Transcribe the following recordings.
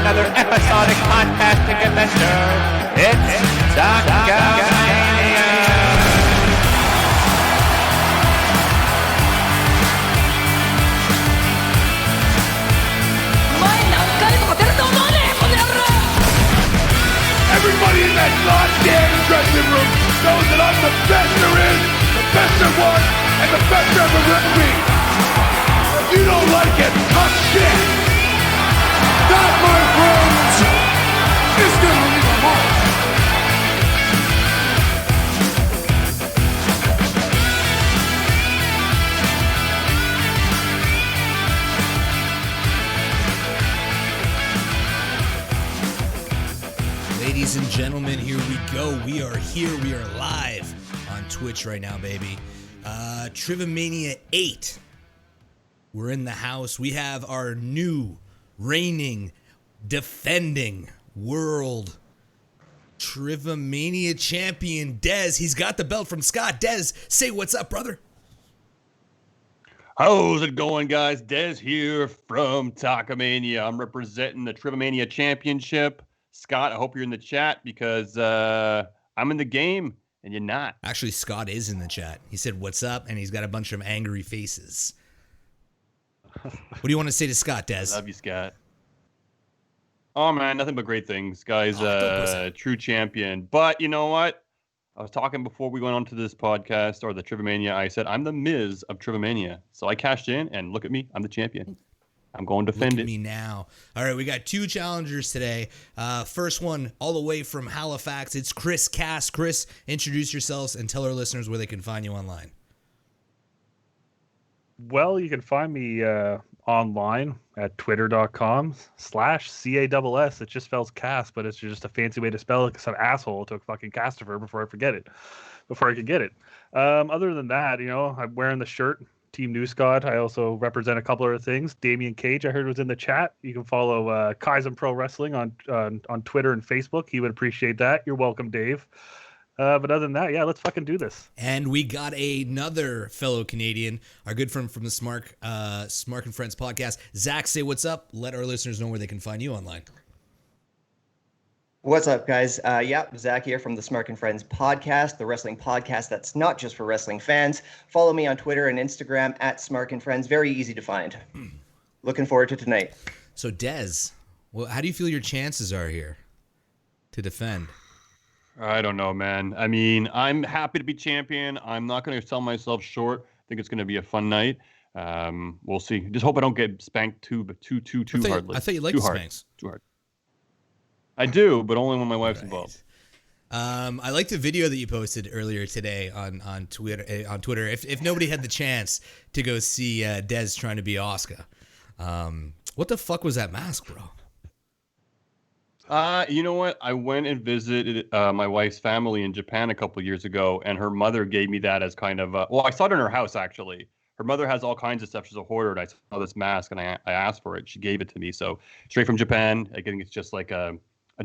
another episodic fantastic adventure. It's Takamania. Everybody in that goddamn dressing room knows that I'm the best there is, the best there was, and the best there ever will be. If you don't like it, I'm shit. That, my friends, is gonna leave a mark. Ladies and gentlemen, here we go. We are here. We are live on Twitch right now, baby. Trivamania VIII. We're in the house. We have our new, reigning, defending world Trivamania champion, Dez. He's got the belt from Scott. Dez, say what's up, brother. How's it going, guys? Dez here from Takamania. I'm representing the Trivamania Championship. Scott, I hope you're in the chat because I'm in the game and you're not. Actually, Scott is in the chat. He said, what's up? And he's got a bunch of angry faces. What do you want to say to Scott, Dez? I love you, Scott. Oh, man, nothing but great things. Guys, true champion. But you know what? I was talking before we went on to this podcast or the Trivamania. I said, I'm the Miz of Trivamania. So I cashed in and look at me. I'm the champion. I'm going to defend Look it. at me now. All right, we got two challengers today. First one, all the way from Halifax, it's Chris Cass. Chris, introduce yourselves and tell our listeners where they can find you online. Well, you can find me online at twitter.com/CASS. It just spells Cass, but it's just a fancy way to spell it because some asshole took fucking Castifer before I could get it. Other than that, I'm wearing the shirt. Team New Scott. I also represent a couple other things. Damian Cage, I heard, was in the chat. You can follow Kaizen Pro Wrestling on Twitter and Facebook. He would appreciate that. You're welcome, Dave. But other than that, yeah, let's fucking do this. And we got another fellow Canadian, our good friend from the Smart and Friends podcast. Zach, say what's up. Let our listeners know where they can find you online. What's up, guys? Zach here from the Smart and Friends podcast, the wrestling podcast that's not just for wrestling fans. Follow me on Twitter and Instagram at Smart and Friends. Very easy to find. Looking forward to tonight. So, Dez, well, how do you feel your chances are here to defend? I don't know, man. I mean, I'm happy to be champion. I'm not going to sell myself short. I think it's going to be a fun night. We'll see. Just hope I don't get spanked too hardly. I thought you liked spanks. Too hard. I do, but only when my wife's involved. I liked the video that you posted earlier today on Twitter. If nobody had the chance to go see Dez trying to be Asuka, what the fuck was that mask, bro? You know what? I went and visited my wife's family in Japan a couple of years ago, and her mother gave me that as kind of I saw it in her house, actually. Her mother has all kinds of stuff. She's a hoarder, and I saw this mask, and I asked for it. She gave it to me. So straight from Japan. I think it's just like a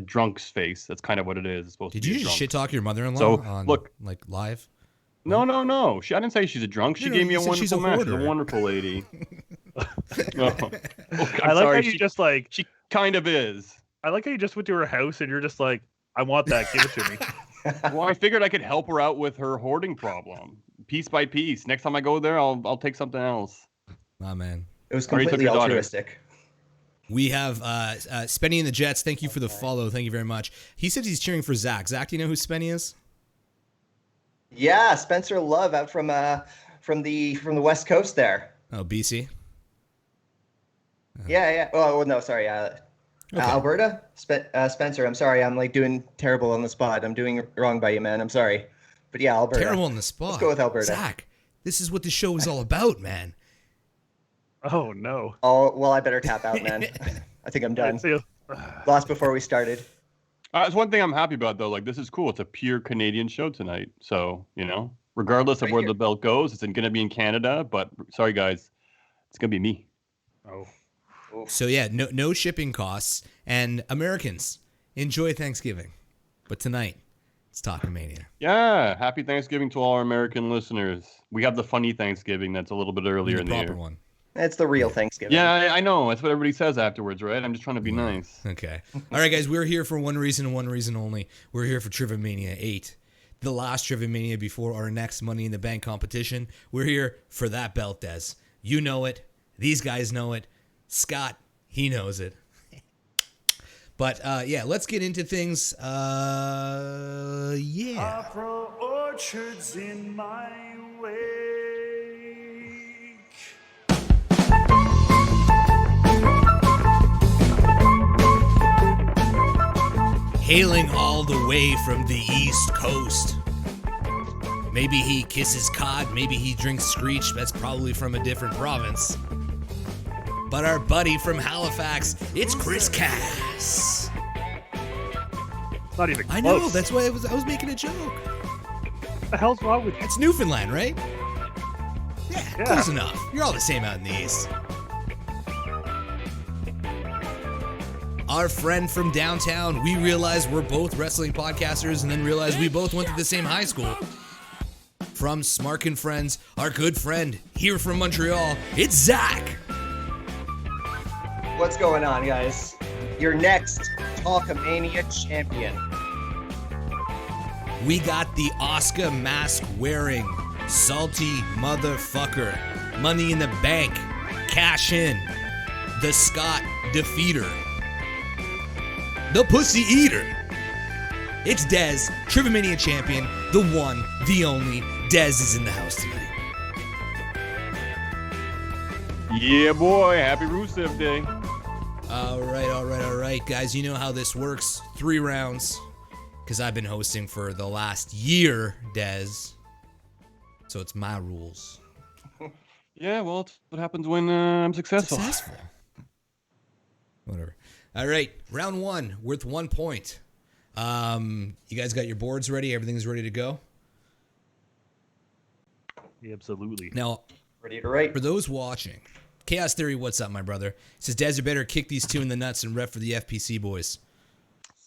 drunk's face. That's kind of what it is. It's supposed Did to be you just shit talk your mother-in-law on live? No. I didn't say she's a drunk. She gave me a wonderful match. She's a wonderful lady. I like how you just like... She kind of is. I like how you just went to her house and you're just like, I want that. Give it to me. Well, I figured I could help her out with her hoarding problem. Piece by piece. Next time I go there, I'll take something else. Oh, man. It was completely altruistic. We have Spenny in the Jets. Thank you for the follow. Thank you very much. He said he's cheering for Zach. Zach, do you know who Spenny is? Yeah, Spencer Love out from the West Coast there. Oh, BC? Yeah. Oh, no, sorry. Okay. Alberta? Spencer, I'm sorry. I'm like doing terrible on the spot. I'm doing wrong by you, man. I'm sorry. But yeah, Alberta. Terrible on the spot. Let's go with Alberta. Zach, this is what the show is all about, man. Oh, no. Oh, well, I better tap out, man. I think I'm done. Lost before we started. It's one thing I'm happy about, though. Like, this is cool. It's a pure Canadian show tonight. So, regardless of where the belt goes, it's going to be in Canada. But sorry, guys. It's going to be me. Oh. So, yeah, no shipping costs. And Americans, enjoy Thanksgiving. But tonight, it's Takamania. Yeah. Happy Thanksgiving to all our American listeners. We have the funny Thanksgiving that's a little bit earlier in the year. proper one. It's the real Thanksgiving. Yeah, I know. That's what everybody says afterwards, right? I'm just trying to be nice. Okay. All right, guys, we're here for one reason and one reason only. We're here for Trivamania 8. The last Trivamania before our next Money in the Bank competition. We're here for that belt, Des. You know it. These guys know it. Scott, he knows it. But, yeah, let's get into things. Yeah. Afro orchards in my wake. Hailing all the way from the East Coast. Maybe he kisses cod, maybe he drinks screech. That's probably from a different province. But our buddy from Halifax, it's Chris Cass. It's not even close. I know, that's why I was making a joke. What the hell's wrong with you? It's Newfoundland, right? Yeah, close enough. You're all the same out in the East. Our friend from downtown, we realized we're both wrestling podcasters and then realized we both went to the same high school. From Smark and Friends, our good friend here from Montreal, it's Zach. What's going on, guys? Your next Talkamania champion. We got the Oscar mask wearing, salty motherfucker, Money in the Bank, cash in, the Scott defeater, the pussy eater. It's Dez, Trivamania champion, the one, the only. Dez is in the house tonight. Yeah, boy. Happy Rusev Day. All right, guys. You know how this works. 3 rounds, because I've been hosting for the last year, Dez. So it's my rules. Yeah, well, it's what happens when I'm successful. Whatever. All right, round 1, worth 1 point. You guys got your boards ready? Everything's ready to go? Absolutely. Now, Ready to write. for those watching, Chaos Theory, what's up, my brother? Says, Dez, you better kick these 2 in the nuts and rep for the FPC boys.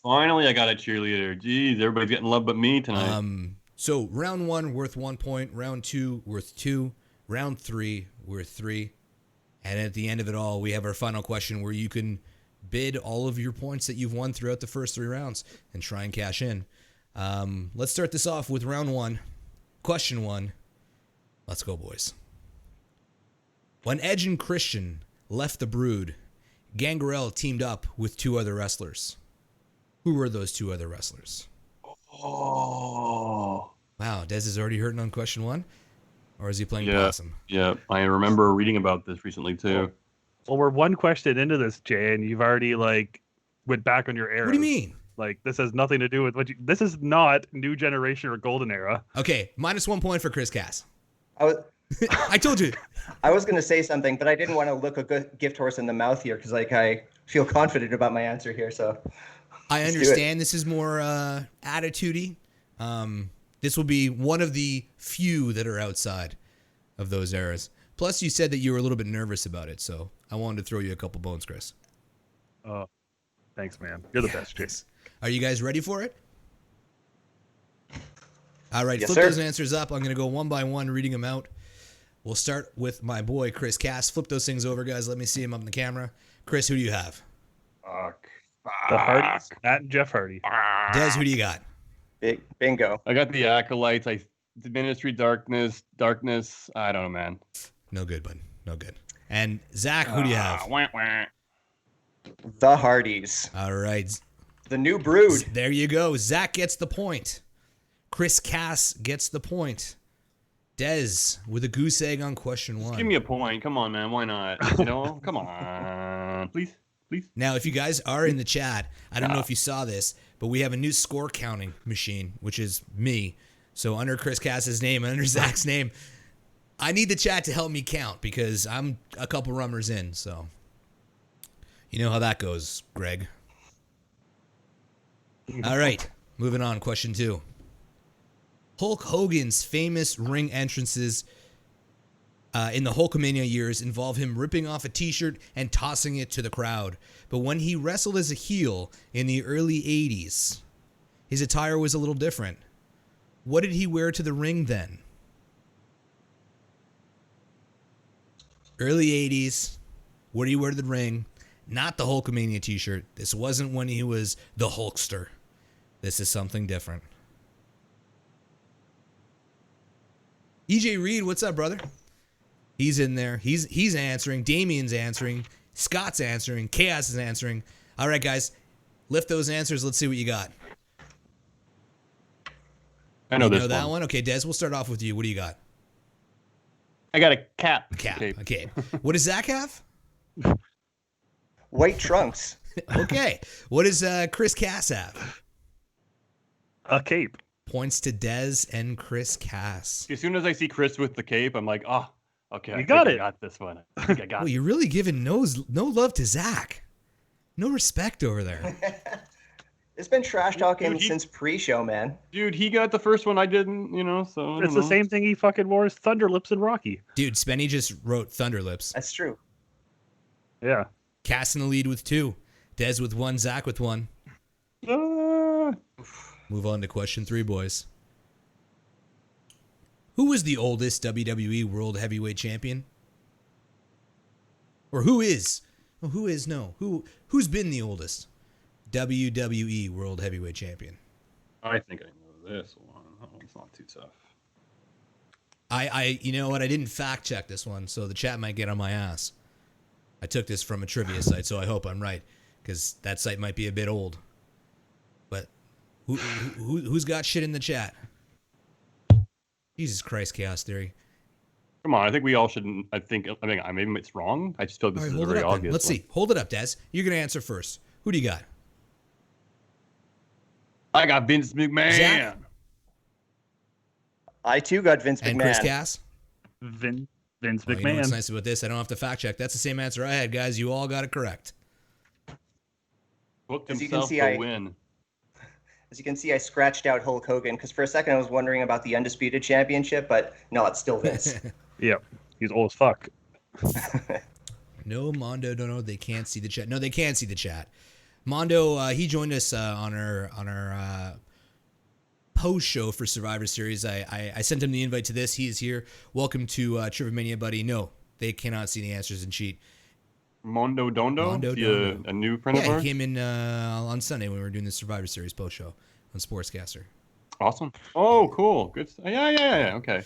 Finally, I got a cheerleader. Jeez, everybody's getting love but me tonight. So round 1 worth 1 point, round 2 worth 2, round 3 worth 3, and at the end of it all, we have our final question where you can bid all of your points that you've won throughout the first 3 rounds and try and cash in. Let's start this off with round 1. Question 1. Let's go, boys. When Edge and Christian left the Brood, Gangrel teamed up with 2 other wrestlers. Who were those 2 other wrestlers? Oh. Wow, Dez is already hurting on question 1? Or is he playing possum? Yeah, I remember reading about this recently, too. Well, we're 1 question into this, Jay, and you've already, went back on your arrows. What do you mean? This has nothing to do with what you... This is not New Generation or Golden Era. Okay, minus 1 point for Chris Cass. I told you. I was going to say something, but I didn't want to look a good gift horse in the mouth here because, I feel confident about my answer here. So I understand this is more attitude-y. This will be one of the few that are outside of those eras. Plus, you said that you were a little bit nervous about it, so I wanted to throw you a couple bones, Chris. Oh, thanks, man. You're the best, Jay. Are you guys ready for it? All right, yes, flip sir. those answers up. I'm going to go one by one, reading them out. We'll start with my boy, Chris Cass. Flip those things over, guys. Let me see him up in the camera. Chris, who do you have? Fuck. The Hardys. Matt and Jeff Hardy. Dez, who do you got? Bingo. I got the Acolytes. The Ministry, Darkness. I don't know, man. No good, bud. No good. And Zach, who do you have? Wah, wah. The Hardys. All right. The New Brood. There you go. Zach gets the point. Chris Cass gets the point. Dez with a goose egg on question 1. Give me a point. Come on, man. Why not? Come on. Please. Now, if you guys are in the chat, I don't know if you saw this, but we have a new score counting machine, which is me. So under Chris Cass's name and under Zach's name, I need the chat to help me count because I'm a couple rummers in. So you know how that goes, Greg. All right, moving on. Question 2. Hulk Hogan's famous ring entrances in the Hulkamania years involve him ripping off a t-shirt and tossing it to the crowd. But when he wrestled as a heel in the early 80s, his attire was a little different. What did he wear to the ring then? Early 80s. What do you wear to the ring? Not the Hulkamania t-shirt. This wasn't when he was the Hulkster. This is something different. EJ Reed, what's up, brother? He's in there. He's answering. Damien's answering. Scott's answering. Chaos is answering. All right, guys. Lift those answers. Let's see what you got. I know You this know that one. one? Okay, Des, we'll start off with you. What do you got? I got a cap. Cap. Cape. Okay. What does Zach have? White trunks. Okay. What does Chris Cass have? A cape. Points to Des and Chris Cass. As soon as I see Chris with the cape, I'm like, oh, okay. I got think it. I got this one. I think I got Well, it. you're really giving no love to Zach. No respect over there. It's been trash talking Dude, since pre-show, man. Dude, he got the first one. I didn't, so I It's don't the know. same thing he fucking wore as Thunderlips and Rocky. Dude, Spenny just wrote Thunderlips. That's true. Yeah. Cass in the lead with 2. Des with 1. Zach with 1. Ah. Move on to question 3, boys. Who was the oldest WWE World Heavyweight Champion? Or who is? Oh, who is? No. Who's been the oldest WWE World Heavyweight Champion? I think I know this one. That one's not too tough. You know what? I didn't fact check this one, so the chat might get on my ass. I took this from a trivia site, so I hope I'm right, because that site might be a bit old. But who's got shit in the chat? Jesus Christ, Chaos Theory. Come on, I think we all shouldn't. Maybe it's wrong. I just feel this All right, is a hold it very up then. obvious. Let's see. Hold it up, Des. You're going to answer first. Who do you got? I got Vince McMahon. Zach? I too got Vince And McMahon. Chris Cass? Vince Oh, McMahon. you know what's nice about this? I don't have to fact check. That's the same answer I had, guys. You all got it correct. Booked As you can himself see, to win. As you can see, I scratched out Hulk Hogan because for a second I was wondering about the Undisputed Championship, but no, it's still Vince. Yep. He's old as fuck. No, Mondo, no, they can't see the chat. No, they can see the chat. Mondo, he joined us on our post show for Survivor Series. I sent him the invite to this. He is here. Welcome to Trivamania, buddy. No, they cannot see the answers and cheat. Mondo Dondo? Mondo Is he Dondo. a new friend of Yeah, ours? he came in on Sunday when we were doing the Survivor Series post show on Sportscaster. Awesome. Oh, cool. Good. Yeah. Okay.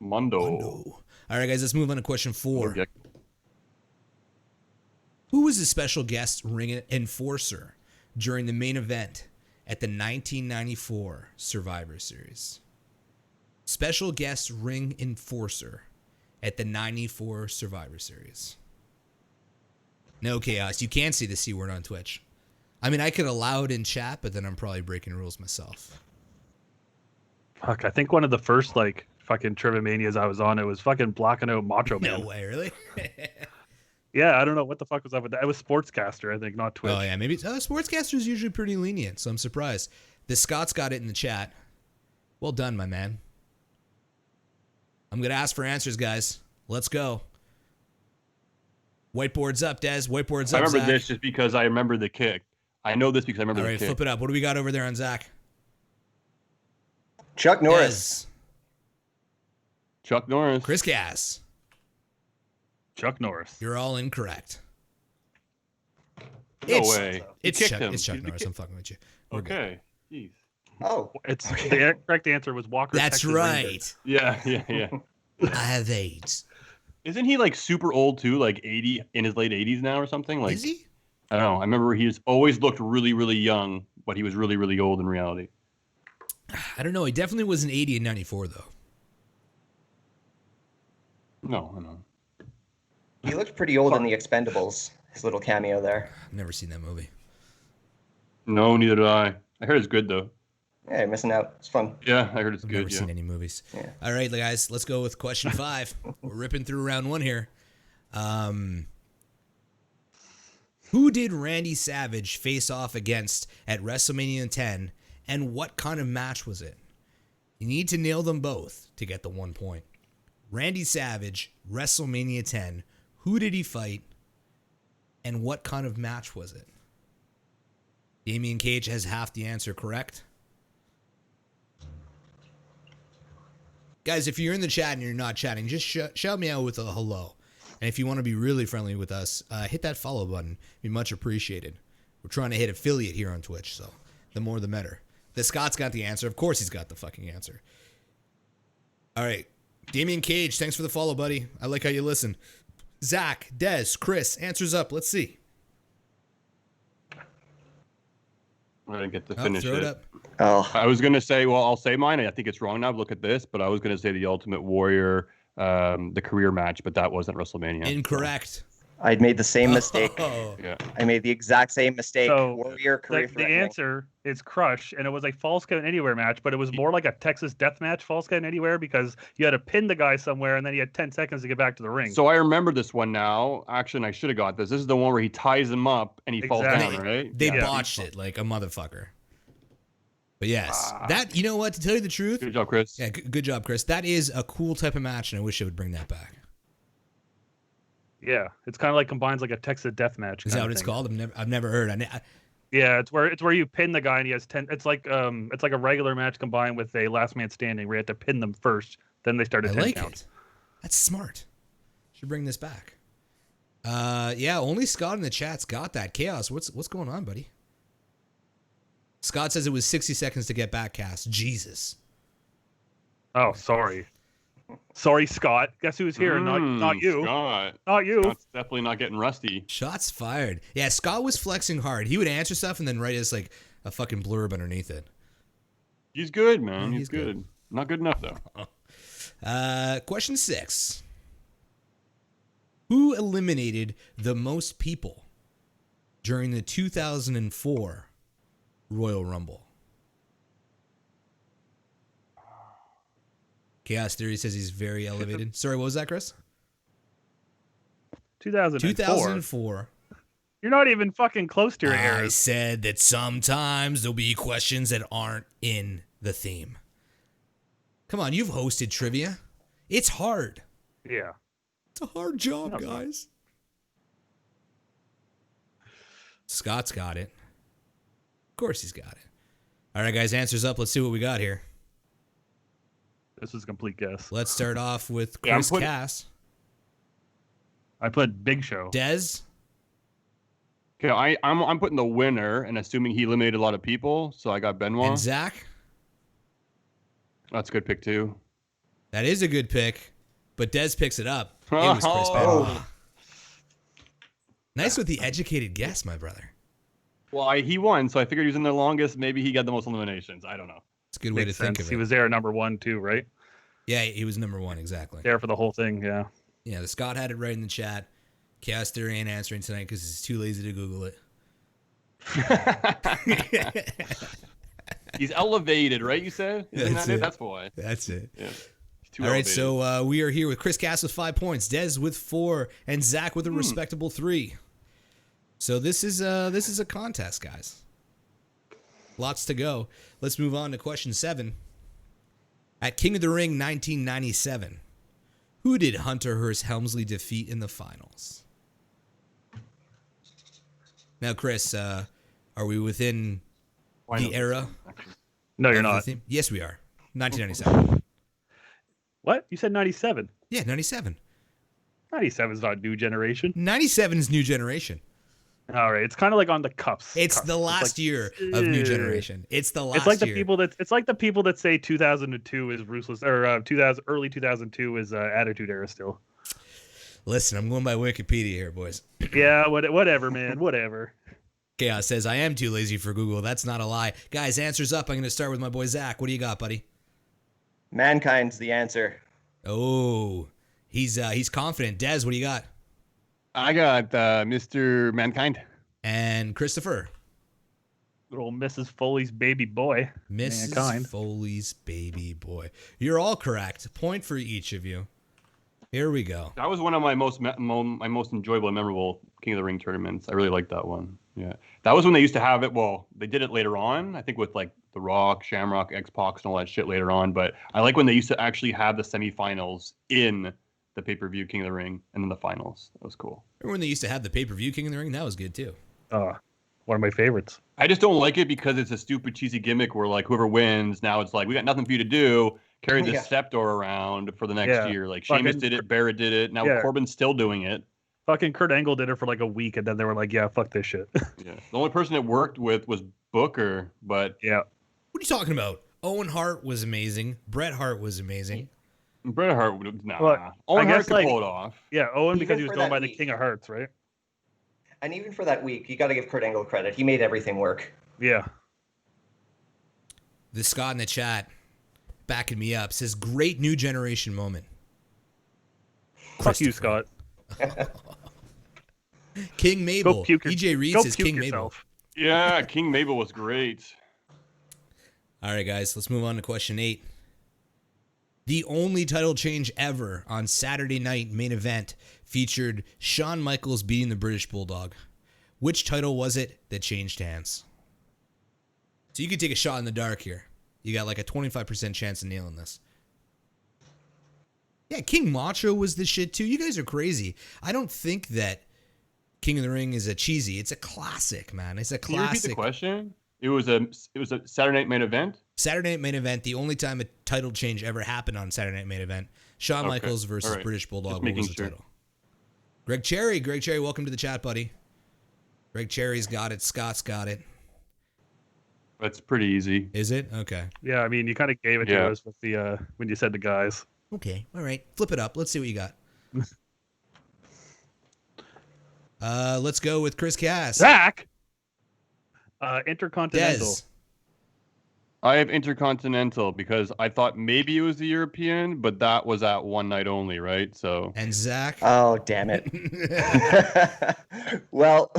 Mondo. All right, guys, let's move on to question 4. Okay. Who was the special guest ring enforcer during the main event at the 1994 Survivor Series? Special guest ring enforcer at the 94 Survivor Series. No, Chaos. You can't see the C word on Twitch. I mean, I could allow it in chat, but then I'm probably breaking rules myself. Fuck, I think one of the first fucking Trivamanias I was on, it was fucking blocking out Macho Man. No way, really? Yeah, I don't know what the fuck was up with that. It was Sportscaster, I think, not Twitch. Oh, yeah, maybe. Sportscaster is usually pretty lenient, so I'm surprised. The Scott's got it in the chat. Well done, my man. I'm going to ask for answers, guys. Let's go. Whiteboard's up, Des. Whiteboard's up, I remember Zach. this just because I remember the kick. I know this because I remember All the right, kick. flip it up. What do we got over there on Zach? Chuck Norris. Des. Chuck Norris. Chris Cass. Chuck Norris. You're all incorrect. No way. He It's kicked Chuck, him. it's Chuck He's the Norris. kick- I'm fucking with you. We're good. Okay. Jeez. Oh, It's the correct answer was Walker. That's Texas right. Rangers. Yeah. I have AIDS. Isn't he super old too? 80 in his late 80s now or something? Is he? I don't know. I remember he's always looked really, really young, but he was really, really old in reality. I don't know. He definitely was an 80 in 94, though. No, I know. he looked pretty old in The Expendables. His little cameo there. I've never seen that movie. No, neither did I. I heard it's good though. Yeah, you're missing out. It's fun. Yeah, I heard it's I've good. never Yeah. seen any movies. Yeah. All right, guys, let's go with question 5. We're ripping through round 1 here. Who did Randy Savage face off against at WrestleMania 10, and what kind of match was it? You need to nail them both to get the 1 point. Randy Savage, WrestleMania 10. Who did he fight, and what kind of match was it? Damian Cage has half the answer correct. Guys, if you're in the chat and you're not chatting, just shout me out with a hello, And if you want to be really friendly with us, hit that follow button. Be much appreciated. We're trying to hit affiliate here on Twitch, so the more the better. The Scott's got the answer. Of course he's got the fucking answer. All right. Damian Cage, thanks for the follow, buddy. I like how you listen. Zach, Dez, Chris, answers up. Let's see. I didn't get to finish throw it it. up. Oh, I was going to say, well, I'll say mine. I think it's wrong now. Look at this, but I was going to say the Ultimate Warrior, the career match, but that wasn't WrestleMania. Incorrect. I'd made the same mistake. Oh. Yeah. I made the exact same mistake. So, Warrior career The threatening. answer is Crush, and it was a Falls Count Anywhere match, but it was more like a Texas Death Match Falls Count Anywhere because you had to pin the guy somewhere, and then you had 10 seconds to get back to the ring. So I remember this one now. Actually, I should have got this. This is the one where he ties him up and he falls Exactly. down, right? They Yeah. botched it like a motherfucker. But yes, that, you know what, to tell you the truth, Good job, Chris. yeah, good job, Chris. That is a cool type of match, and I wish I would bring that back. Yeah, it's kind of like combines like a Texas Death Match. Is that what it's called? I've never heard. Yeah, it's where you pin the guy and he has 10. It's like a regular match combined with a last man standing where you have to pin them first, then they start a I 10 like count. it. That's smart. Should bring this back. Yeah, only Scott in the chat's got that. Chaos, what's going on, buddy? Scott says it was 60 seconds to get back cast. Jesus. Oh, sorry. Sorry, Scott. Guess who's here? Not you. Scott. Not you. Scott's definitely not getting rusty. Shots fired. Yeah, Scott was flexing hard. He would answer stuff and then write us like a fucking blurb underneath it. He's good, man. Yeah, he's good. Not good enough, though. Question 6. Who eliminated the most people during the 2004 Royal Rumble? Chaos Theory says he's very elevated. Sorry, what was that, Chris? 2004. 2004. You're not even fucking close to your I errors. said that sometimes there'll be questions that aren't in the theme. Come on, you've hosted trivia. It's hard. Yeah. It's a hard job, No, it's not. guys. Scott's got it. Of course he's got it. All right, guys, answers up. Let's see what we got here. This is a complete guess. Let's start off with Yeah, I'm Chris putting- Cass. I put Big Show. Dez. Okay, I'm putting the winner and assuming he eliminated a lot of people, so I got Benoit. And Zach. That's a good pick too. That is a good pick, but Dez picks it up. It was Chris Oh. Benoit. Nice with the educated guess, my brother. Well, he won, so I figured he was in the longest. Maybe he got the most eliminations. I don't know. It's a good way Makes to think sense. of He it. was there at number 1 too, right? Yeah, he was number 1, exactly. There for the whole thing, yeah. Yeah, the Scott had it right in the chat. Chaos Theory ain't answering tonight because he's too lazy to Google it. He's elevated, right? You said? Isn't That's that it? it. That's why. That's it. Yeah. He's too All right, elevated. so we are here with Chris Cass with 5 points, Dez with 4, and Zach with a respectable 3. So this is a contest, guys. Lots to go. Let's move on to question 7. At King of the Ring 1997, who did Hunter Hearst Helmsley defeat in the finals? Now, Chris, are we within Why the not? era? No, you're of the not. theme? Yes, we are. 1997. What? You said 97. Yeah, 97. 97 is not new generation. 97 is new generation. All right, it's kind of like on the cups. It's the last like, year of new generation. It's the last It's like the year. people that say 2002 is ruthless or early 2002 is Attitude Era still. Listen, I'm going by Wikipedia here, boys. Yeah, whatever, man, whatever. Chaos says, I am too lazy for Google. That's not a lie. Guys, answers up. I'm going to start with my boy Zach. What do you got, buddy? Mankind's the answer. Oh, he's confident. Dez, what do you got? I got Mr. Mankind. And Christopher. Good old Mrs. Foley's baby boy. Mrs. Mankind. Foley's baby boy. You're all correct. Point for each of you. Here we go. That was one of my most enjoyable and memorable King of the Ring tournaments. I really liked that one. Yeah, that was when they used to have it. Well, they did it later on, I think, with like The Rock, Shamrock, X-Pac, and all that shit later on. But I like when they used to actually have the semifinals in the pay-per-view King of the Ring and then the finals. That was cool. Remember when they used to have the pay-per-view King of the Ring? That was good, too. One of my favorites. I just don't like it because it's a stupid, cheesy gimmick where like whoever wins now it's like we got nothing for you to do. carry the Yeah. scepter around for the next Yeah. year. Like Fucking- Sheamus did it, Barrett did it. Now Yeah. Corbin's still doing it. Fucking Kurt Angle did it for like a week, and then they were like, "Yeah, fuck this shit." Yeah. The only person it worked with was Booker, but yeah. What are you talking about? Owen Hart was amazing. Bret Hart was amazing. Bret Hart would nah. Well, Owen I Hart guess, could like- pull it off. Yeah, Owen, Even because he was for going that by the week. King of Hearts, right? And even for that week, you got to give Kurt Angle credit. He made everything work. Yeah. The Scott in the chat backing me up says great new generation moment. Fuck you, Christopher. Scott. King Mabel. Go puke your- EJ Reed go says puke King Mabel. yourself. Yeah, King Mabel was great. All right, guys, let's move on to question 8. The only title change ever on Saturday night main event featured Shawn Michaels beating the British Bulldog. Which title was it that changed hands? So you could take a shot in the dark here. You got like a 25% chance of nailing this. Yeah, King Macho was the shit too. You guys are crazy. I don't think that King of the Ring is a cheesy. It's a classic, man. It's a Can you repeat the classic. question? It was a Saturday night main event. Saturday Night Main Event, the only time a title change ever happened on Saturday Night Main Event. Shawn Okay. Michaels versus All right. British Bulldog. Just What was making the sure. title? Greg Cherry, welcome to the chat, buddy. Greg Cherry's got it. Scott's got it. That's pretty easy. Is it? Okay. Yeah, I mean, you kind of gave it Yeah. to us with the when you said the guys. Okay. All right. Flip it up. Let's see what you got. Let's go with Chris Cass. Zach. Intercontinental. Dez. I have Intercontinental because I thought maybe it was the European, but that was at one night only, right? So And Zach. Oh, damn it. Well,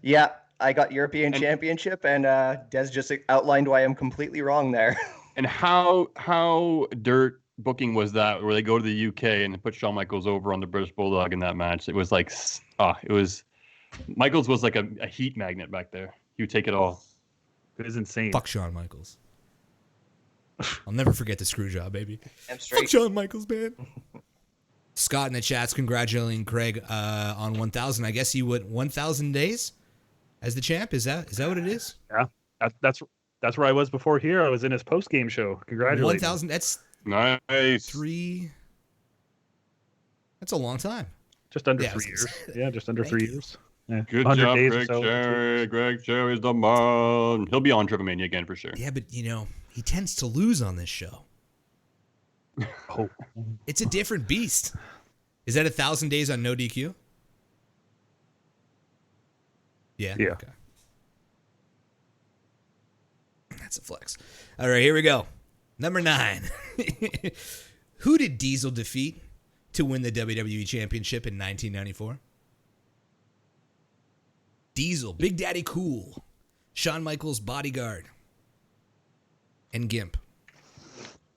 yeah, I got European Championship, and Des just outlined why I'm completely wrong there. and how dirt booking was that? Where they go to the UK and put Shawn Michaels over on the British Bulldog in that match? It was like it was Michaels was like a heat magnet back there. He would take it all. It was insane. Fuck Shawn Michaels. I'll never forget the screw job, baby. I'm Fuck straight. Shawn Michaels, man. Scott in the chat's congratulating Craig on 1,000. I guess he went 1,000 days as the champ. Is that what it is? Yeah, that's where I was before here. I was in his post game show. Congratulations. 1,000. That's Nice. 3. That's a long time. Just under Yeah, I was 3 gonna years. say Yeah, just under 3 years. Yeah. Good 100 job, days or Greg so. Cherry. Greg Cherry's the man. He'll be on Trivamania again for sure. Yeah, but he tends to lose on this show. Oh. It's a different beast. Is that 1,000 days on no DQ? Yeah. Yeah. Okay. That's a flex. All right, here we go. Number 9. Who did Diesel defeat to win the WWE Championship in 1994? Diesel, Big Daddy Cool, Shawn Michaels' bodyguard, and Gimp.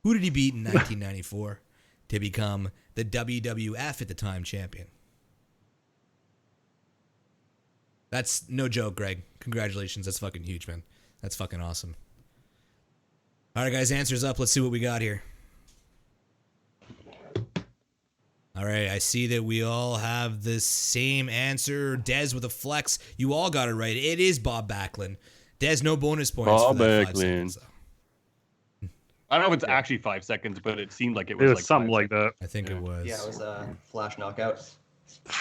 Who did he beat in 1994 to become the WWF at the time champion? That's no joke, Greg. Congratulations. That's fucking huge, man. That's fucking awesome. All right, guys, answers up. Let's see what we got here. All right, I see that we all have the same answer. Dez with a flex. You all got it right. It is Bob Backlund. Dez, no bonus points Bob for that 5 Backlund. seconds, though. I don't know if it's actually 5 seconds, but it seemed like it It was, was like something 5 like seconds. that. I think it was. Yeah, it was a flash knockout.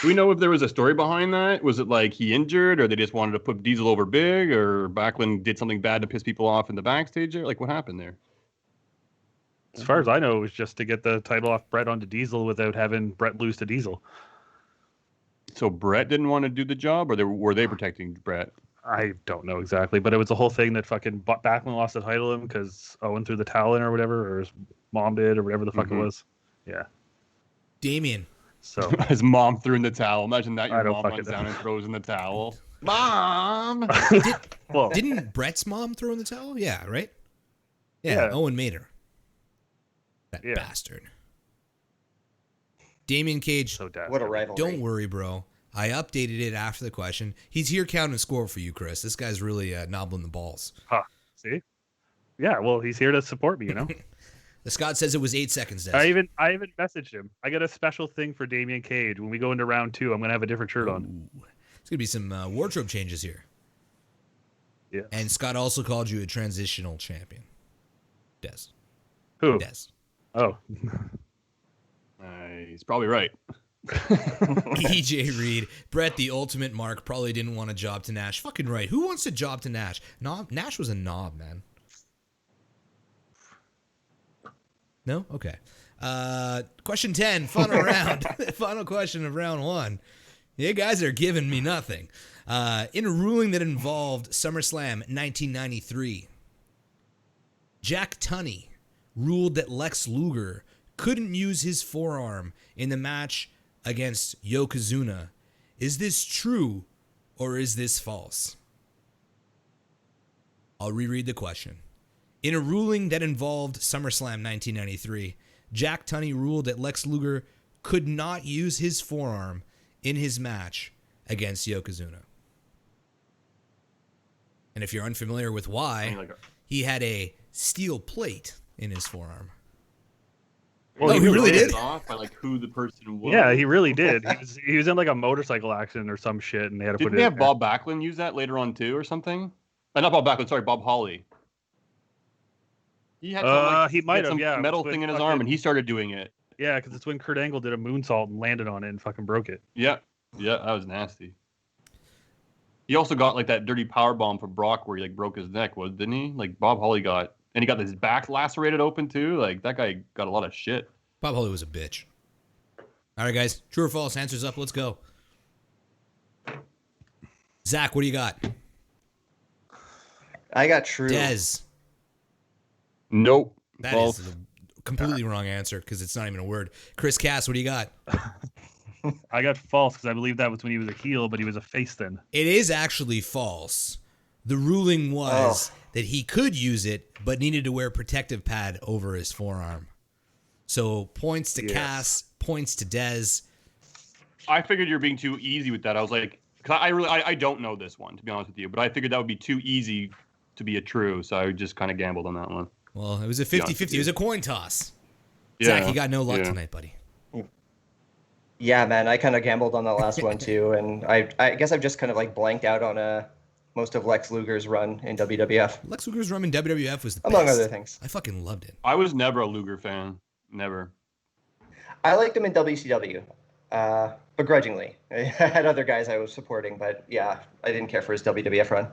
Do we know if there was a story behind that? Was it like he injured, or they just wanted to put Diesel over big, or Backlund did something bad to piss people off in the backstage? Like, what happened there? As far as I know, it was just to get the title off Brett onto Diesel without having Brett lose to Diesel. So Brett didn't want to do the job, or were they protecting Brett? I don't know exactly, but it was the whole thing that fucking Backlund lost the title to him because Owen threw the towel in or whatever, or his mom did, or whatever the fuck it was. Yeah. Damien. So His mom threw in the towel. Imagine that I your don't mom fucking runs know. down and throws in the towel. Mom! well, Didn't Brett's mom throw in the towel? Yeah, right? Yeah, Yeah. Owen made her. That Yeah. bastard. Damien Cage, so dead. What a rivalry. don't worry, bro. I updated it after the question. He's here counting score for you, Chris. This guy's really knobbling the balls. Huh. See? Yeah, well, he's here to support me, you know. The Scott says it was 8 seconds, Des. I even messaged him. I got a special thing for Damian Cage. When we go into round 2, I'm gonna have a different shirt on. Ooh. There's going to be some wardrobe changes here. Yeah. And Scott also called you a transitional champion. Des. Who? Des. Oh, He's probably right. EJ Reed, Brett, the ultimate mark, probably didn't want a job to Nash. Fucking right. Who wants a job to Nash? Nash was a knob, man. No? Okay. Question 10, final round. Final question of round 1. You guys are giving me nothing. In a ruling that involved SummerSlam 1993, Jack Tunney ruled that Lex Luger couldn't use his forearm in the match against Yokozuna. Is this true or is this false? I'll reread the question. In a ruling that involved SummerSlam 1993, Jack Tunney ruled that Lex Luger could not use his forearm in his match against Yokozuna. And if you're unfamiliar with why, he had a steel plate in his forearm. Well, he really did? Off by like who the person was. yeah, he really did. He was in like a motorcycle accident or some shit, and they had to Didn't put they it. have Bob Backlund use that later on too, or something? Not Bob Backlund. Sorry, Bob Holly. He had some, he might have, some yeah, metal with thing in his fucking- arm, and he started doing it. Yeah, because it's when Kurt Angle did a moonsault and landed on it and fucking broke it. Yeah, that was nasty. He also got like that dirty power bomb from Brock where he like broke his neck, didn't he? Like Bob Holly got, and he got his back lacerated open too. Like that guy got a lot of shit. Bob Holly was a bitch. All right, guys. True or false? Answers up. Let's go. Zach, what do you got? I got true. Dez. Nope. That False. is a completely wrong answer because it's not even a word. Chris Cass, what do you got? I got false because I believe that was when he was a heel, but he was a face then. It is actually false. The ruling was that he could use it, but needed to wear a protective pad over his forearm. So points to Cass, points to Dez. I figured you were being too easy with that. I was like, because I don't know this one, to be honest with you, but I figured that would be too easy to be a true, so I just kind of gambled on that one. Well, it was a 50-50. It was a coin toss. Yeah, Zach, you got no luck tonight, buddy. Yeah, man, I kind of gambled on the last one too, and I guess I've just kind of like blanked out on most of Lex Luger's run in WWF, Lex Luger's run in WWF was the among best. other things. I fucking loved it. I was never a Luger fan. Never. I liked him in WCW, begrudgingly. I had other guys I was supporting, but yeah, I didn't care for his WWF run.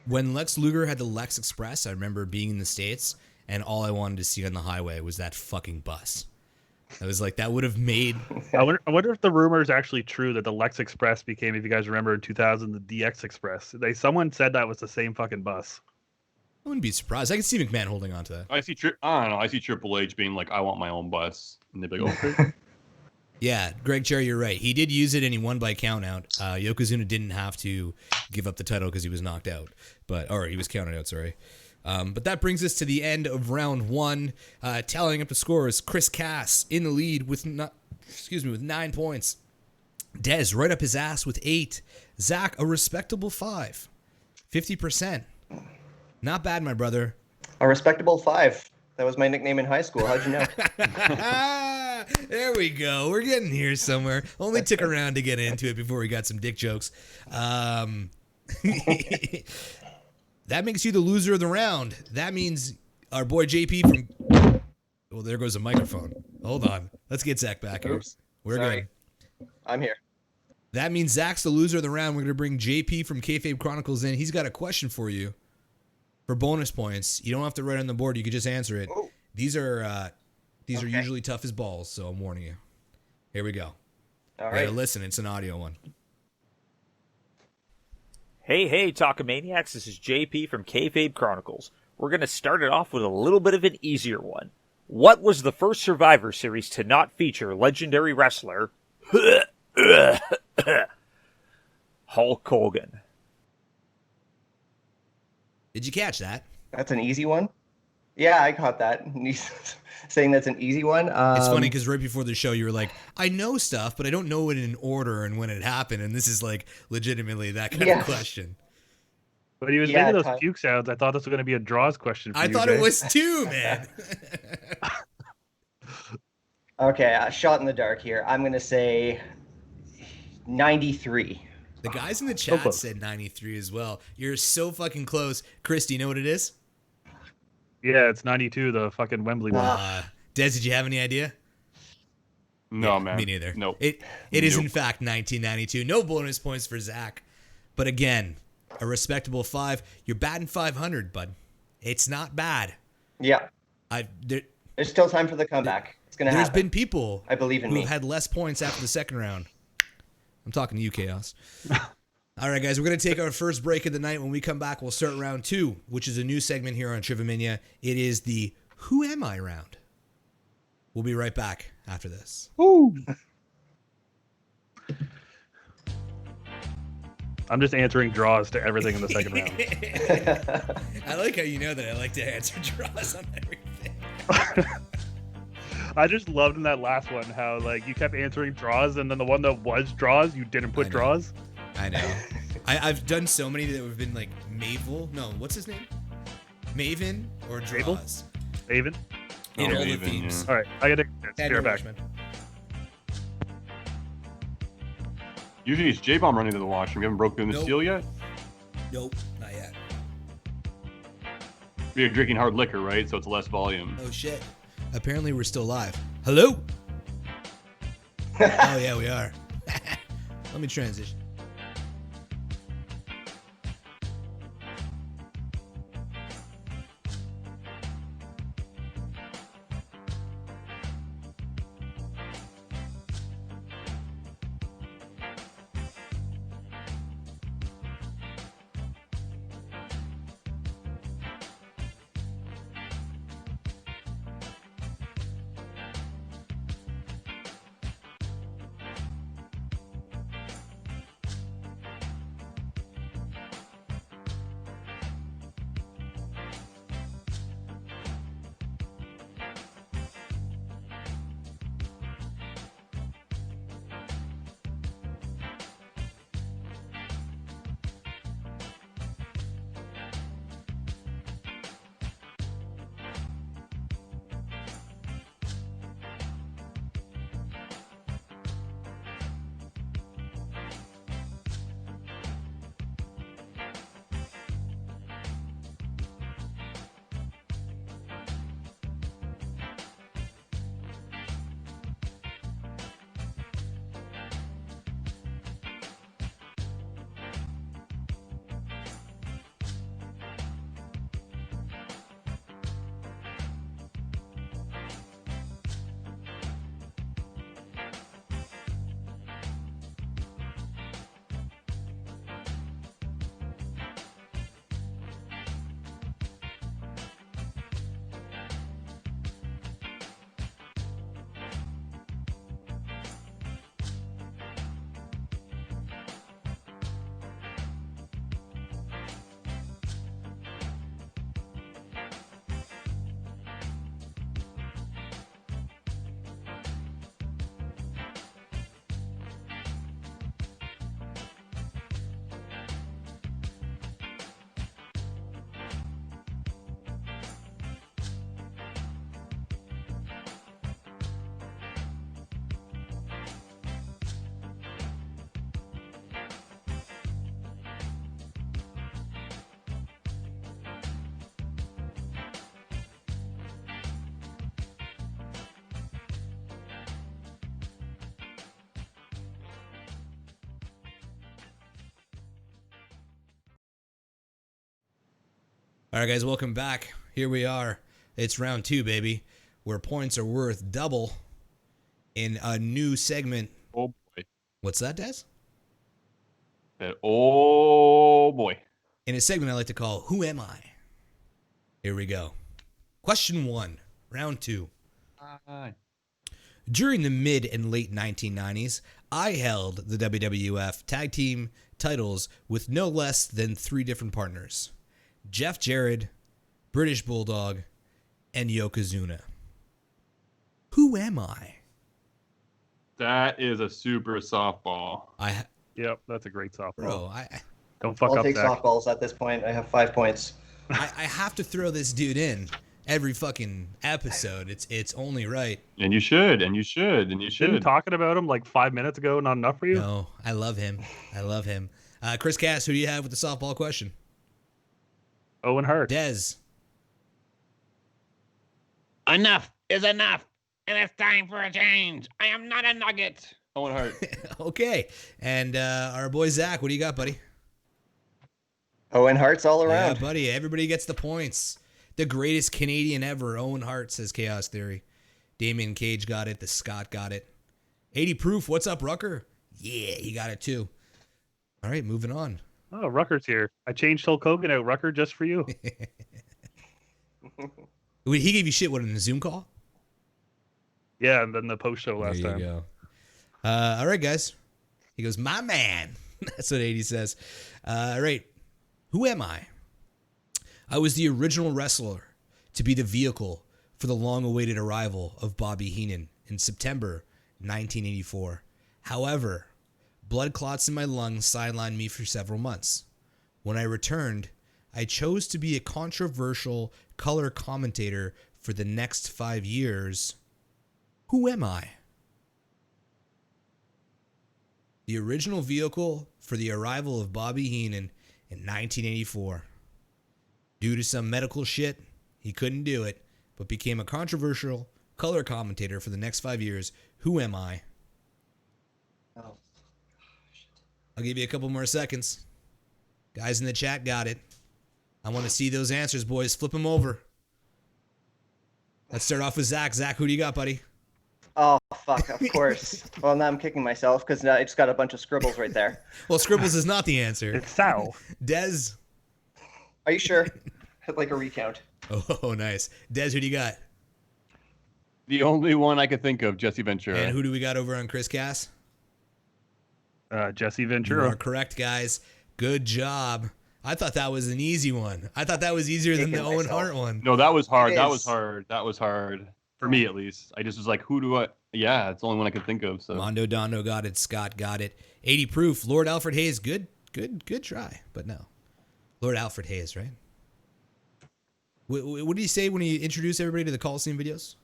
When Lex Luger had the Lex Express, I remember being in the States, and all I wanted to see on the highway was that fucking bus. I was like, that would have made... I wonder if the rumor is actually true that the Lex Express became, if you guys remember, in 2000, the DX Express. Someone said that was the same fucking bus. I wouldn't be surprised. I could see McMahon holding on to that. I don't know. I see Triple H being like, I want my own bus. And they'd be like, okay. Yeah, Greg Cherry, you're right. He did use it and he won by count out. Yokozuna didn't have to give up the title because he was knocked out. Or he was counted out, sorry. But that brings us to the end of round 1. Tallying up the scores, Chris Cass in the lead with 9 points. Dez right up his ass with 8. Zach, a respectable 5. 50%. Not bad, my brother. A respectable 5. That was my nickname in high school. How'd you know? There we go. We're getting here somewhere. Only took around to get into it before we got some dick jokes. That makes you the loser of the round. That means our boy JP from... Well, there goes a microphone. Hold on. Let's get Zach back here. Oops. We're Sorry. good. I'm here. That means Zach's the loser of the round. We're going to bring JP from Kayfabe Chronicles in. He's got a question for you for bonus points. You don't have to write on the board. You can just answer it. Oh. These are usually tough as balls, so I'm warning you. Here we go. All Hey, right. listen, it's an audio one. Hey, Talkamaniacs, this is JP from Kayfabe Chronicles. We're going to start it off with a little bit of an easier one. What was the first Survivor Series to not feature legendary wrestler Hulk Hogan? Did you catch that? That's an easy one. Yeah, I caught that. Saying that's an easy one. It's funny because right before the show, you were like, I know stuff, but I don't know it in order and when it happened. And this is like legitimately that kind of question. But he was Yeah, making those puke sounds. I thought this was going to be a draws question for I you, thought Jay. it was too, man. Okay, shot in the dark here. I'm going to say 93. The guys in the chat close. said 93 as well. You're so fucking close. Chris, do you know what it is? Yeah, it's 92, the fucking Wembley one. Des, did you have any idea? No, Yeah, man. Me neither. Nope. It is in Nope. fact 1992. No bonus points for Zach. But again, a respectable 5. You're batting 500, bud. It's not bad. Yeah. There's still time for the comeback. It's going to There's happen. been people I believe in who've me. had less points after the second round. I'm talking to you, Chaos. All right, guys, we're going to take our first break of the night. When we come back, we'll start round 2, which is a new segment here on Trivamania. It is the Who Am I round. We'll be right back after this. Ooh. I'm just answering draws to everything in the second round. I like how you know that I like to answer draws on everything. I just loved in that last one how like you kept answering draws, and then the one that was draws, you didn't put draws. I know. I've done so many that have been like Mavel. No, what's his name? Maven or draws. Maven? In all the Maven, themes. All right, I gotta And be right back. Watchmen. Usually it's J-Bomb running to the washroom. You haven't broken the Nope. seal yet? Nope, not yet. You're drinking hard liquor, right? So it's less volume. Oh shit. Apparently we're still live. Hello? Oh yeah, we are. Let me transition. All right, guys, welcome back. Here we are. It's round 2, baby, where points are worth double in a new segment. Oh boy. What's that, Des? Oh boy. In a segment I like to call Who Am I? Here we go. Question 1, round 2. During the mid and late 1990s, I held the WWF tag team titles with no less than 3 different partners. Jeff Jarrett, British Bulldog, and Yokozuna. Who am I? That is a super softball. Yep, that's a great softball. Bro, Don't fuck I'll up, take Zach. softballs at this point. I have 5 points. I have to throw this dude in every fucking episode. It's only right. And you should, and you should, and you should. Didn't talking about him like 5 minutes ago not enough for you? No, I love him. I love him. Chris Cass, who do you have with the softball question? Owen Hart. Dez. Enough. is enough, and it's time for a change. I am not a nugget. Owen Hart. Okay. And our boy Zach, what do you got, buddy? Owen Hart's all Yeah, around. buddy. Everybody gets the points. The greatest Canadian ever, Owen Hart, says Chaos Theory. Damien Cage got it. The Scott got it. 80 proof. What's up, Rucker? Yeah, he got it too. All right, moving on. Oh, Rucker's here. I changed Hulk Hogan out, Rucker, just for you. Wait, he gave you shit, what, in a Zoom call? Yeah, and then the post show last There time. you go. All right, guys. He goes, my man. That's what 80 says. All right. Who am I? I was the original wrestler to be the vehicle for the long-awaited arrival of Bobby Heenan in September 1984. However, blood clots in my lungs sidelined me for several months. When I returned, I chose to be a controversial color commentator for the next 5 years. Who am I? The original vehicle for the arrival of Bobby Heenan in 1984. Due to some medical shit, he couldn't do it, but became a controversial color commentator for the next 5 years. Who am I? Oh. I'll give you a couple more seconds. Guys in the chat got it. I want to see those answers, boys. Flip them over. Let's start off with Zach. Zach, who do you got, buddy? Oh, fuck, of course. Well, now I'm kicking myself because now I just got a bunch of scribbles right there. Well, Scribbles is not the answer. It's Sal. Dez. Are you sure? I'd like a recount. Oh, nice. Dez, who do you got? The only one I could think of, Jesse Ventura. And who do we got over on Chris Cass? Jesse You Ventura. are correct, guys. Good job. I thought that was an easy one. I thought that was easier than the Kicking Owen myself. Hart one. No, that was hard. It That is. was hard. That was hard. For me, at least. I just was like, who do I... Yeah, it's the only one I could think of. So Mondo Dondo got it. Scott got it. 80 proof. Lord Alfred Hayes. Good try. But no. Lord Alfred Hayes, right? What did he say when he introduced everybody to the Coliseum videos?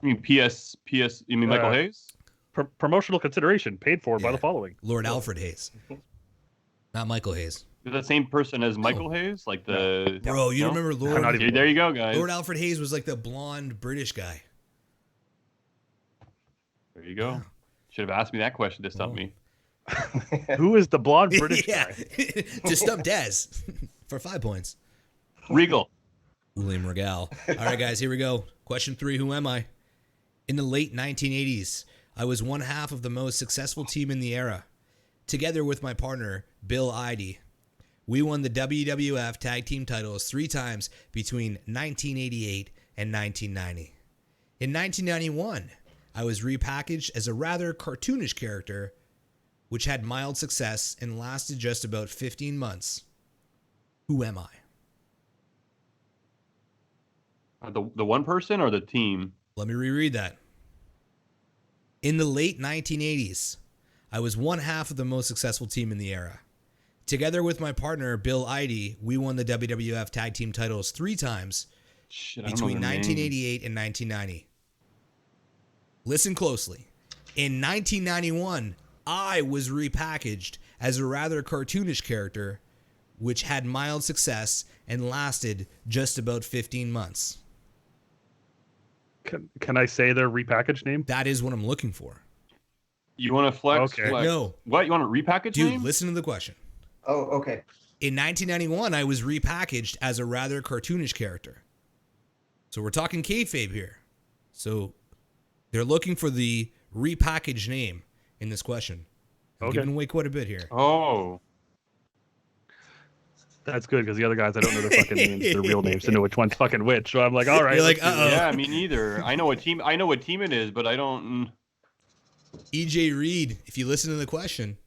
I mean, PS. You mean Michael Hayes? Promotional consideration paid for by Yeah. the following. Lord Alfred Hayes. Not Michael Hayes. Is that the same person as Michael Hayes? Like the... Bro, you No? remember I'm not Lord... even- There you go, guys. Lord Alfred Hayes was like the blonde British guy. There you go. Should have asked me that question to stump me. Who is the blonde British yeah. guy? To stump Dez for 5 points. Regal. William Regal. All right, guys, here we go. Question 3, who am I? In the late 1980s, I was one half of the most successful team in the era. Together with my partner, Bill Eide, we won the WWF Tag Team titles 3 times between 1988 and 1990. In 1991, I was repackaged as a rather cartoonish character, which had mild success and lasted just about 15 months. Who am I? The one person or the team? Let me reread that. In the late 1980s, I was one half of the most successful team in the era. Together with my partner, Bill Eide, we won the WWF Tag Team titles 3 times Shit, I don't know between their names. 1988 and 1990. Listen closely. In 1991, I was repackaged as a rather cartoonish character, which had mild success and lasted just about 15 months. Can I say their repackaged name? That is what I'm looking for. You want to flex? Okay. Flex. No. What? You want to repackage Dude, name? listen to the question. Oh, okay. In 1991, I was repackaged as a rather cartoonish character. So we're talking kayfabe here. So they're looking for the repackaged name in this question. I'm Okay. giving away quite a bit here. Oh. That's good because the other guys I don't know their fucking names, their real names, to know which one's fucking which. So I'm like, all right. You're like, let's do it. uh-oh. Yeah, me neither. I know what team it is, but I don't. EJ Reed, if you listen to the question,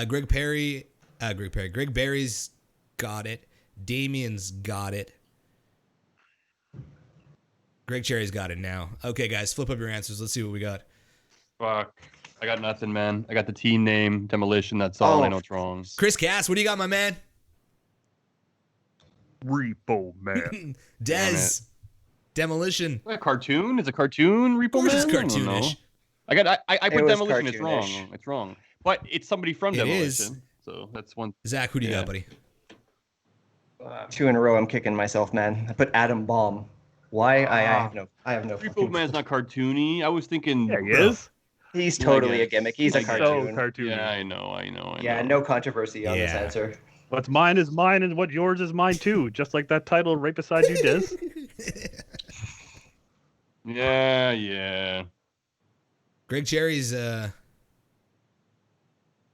Greg Barry's got it. Damien's got it. Greg Cherry's got it now. Okay, guys, flip up your answers. Let's see what we got. Fuck. I got nothing, man. I got the team name, Demolition. That's all. Oh. I know it's wrong. Chris Cass, what do you got, my man? Repo Man. Dez. Demolition. A cartoon? Is a cartoon Repo Of course it's Man? I don't know. cartoonish. I put was Demolition. It's wrong. cartoonish. It's wrong. But it's somebody from It Demolition. is. So that's one. Zach, who do you Yeah. got, buddy? 2 in a row, I'm kicking myself, man. I put Adam Bomb. Why? I have no Repo fucking Man's clue. not cartoony. I was thinking. Yeah, he is. He's Yeah, I totally a guess. gimmick. He's a I guess. So cartoon. cartoony. Yeah, I know. Yeah, no controversy on this Yeah. answer. What's mine is mine, and what yours is mine too. Just like that title right beside you, Diz. Yeah. Greg Cherry's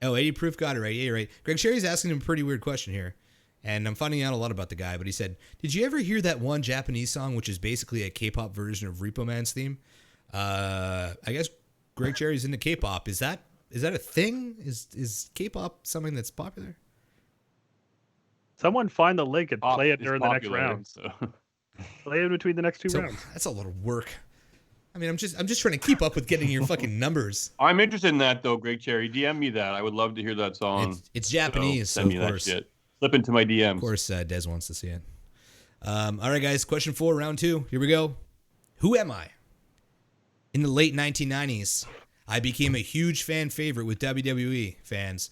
80 proof got it right. Yeah, you're right. Greg Cherry's asking him a pretty weird question here. And I'm finding out a lot about the guy, but he said, "Did you ever hear that one Japanese song which is basically a K-pop version of Repo Man's theme?" I guess Greg Cherry's into K-pop. Is that a thing? Is K-pop something that's popular? Someone find the link and play it Is during the next popular, round. So. Play it between the next two So rounds. that's a lot of work. I mean, I'm just trying to keep up with getting your fucking numbers. I'm interested in that though, Greg Cherry. DM me that. I would love to hear that song. It's Japanese, so send of me course. that shit. Slip into my DMs. Of course, Des wants to see it. All right, guys. Question 4, round 2. Here we go. Who am I? In the late 1990s, I became a huge fan favorite with WWE fans,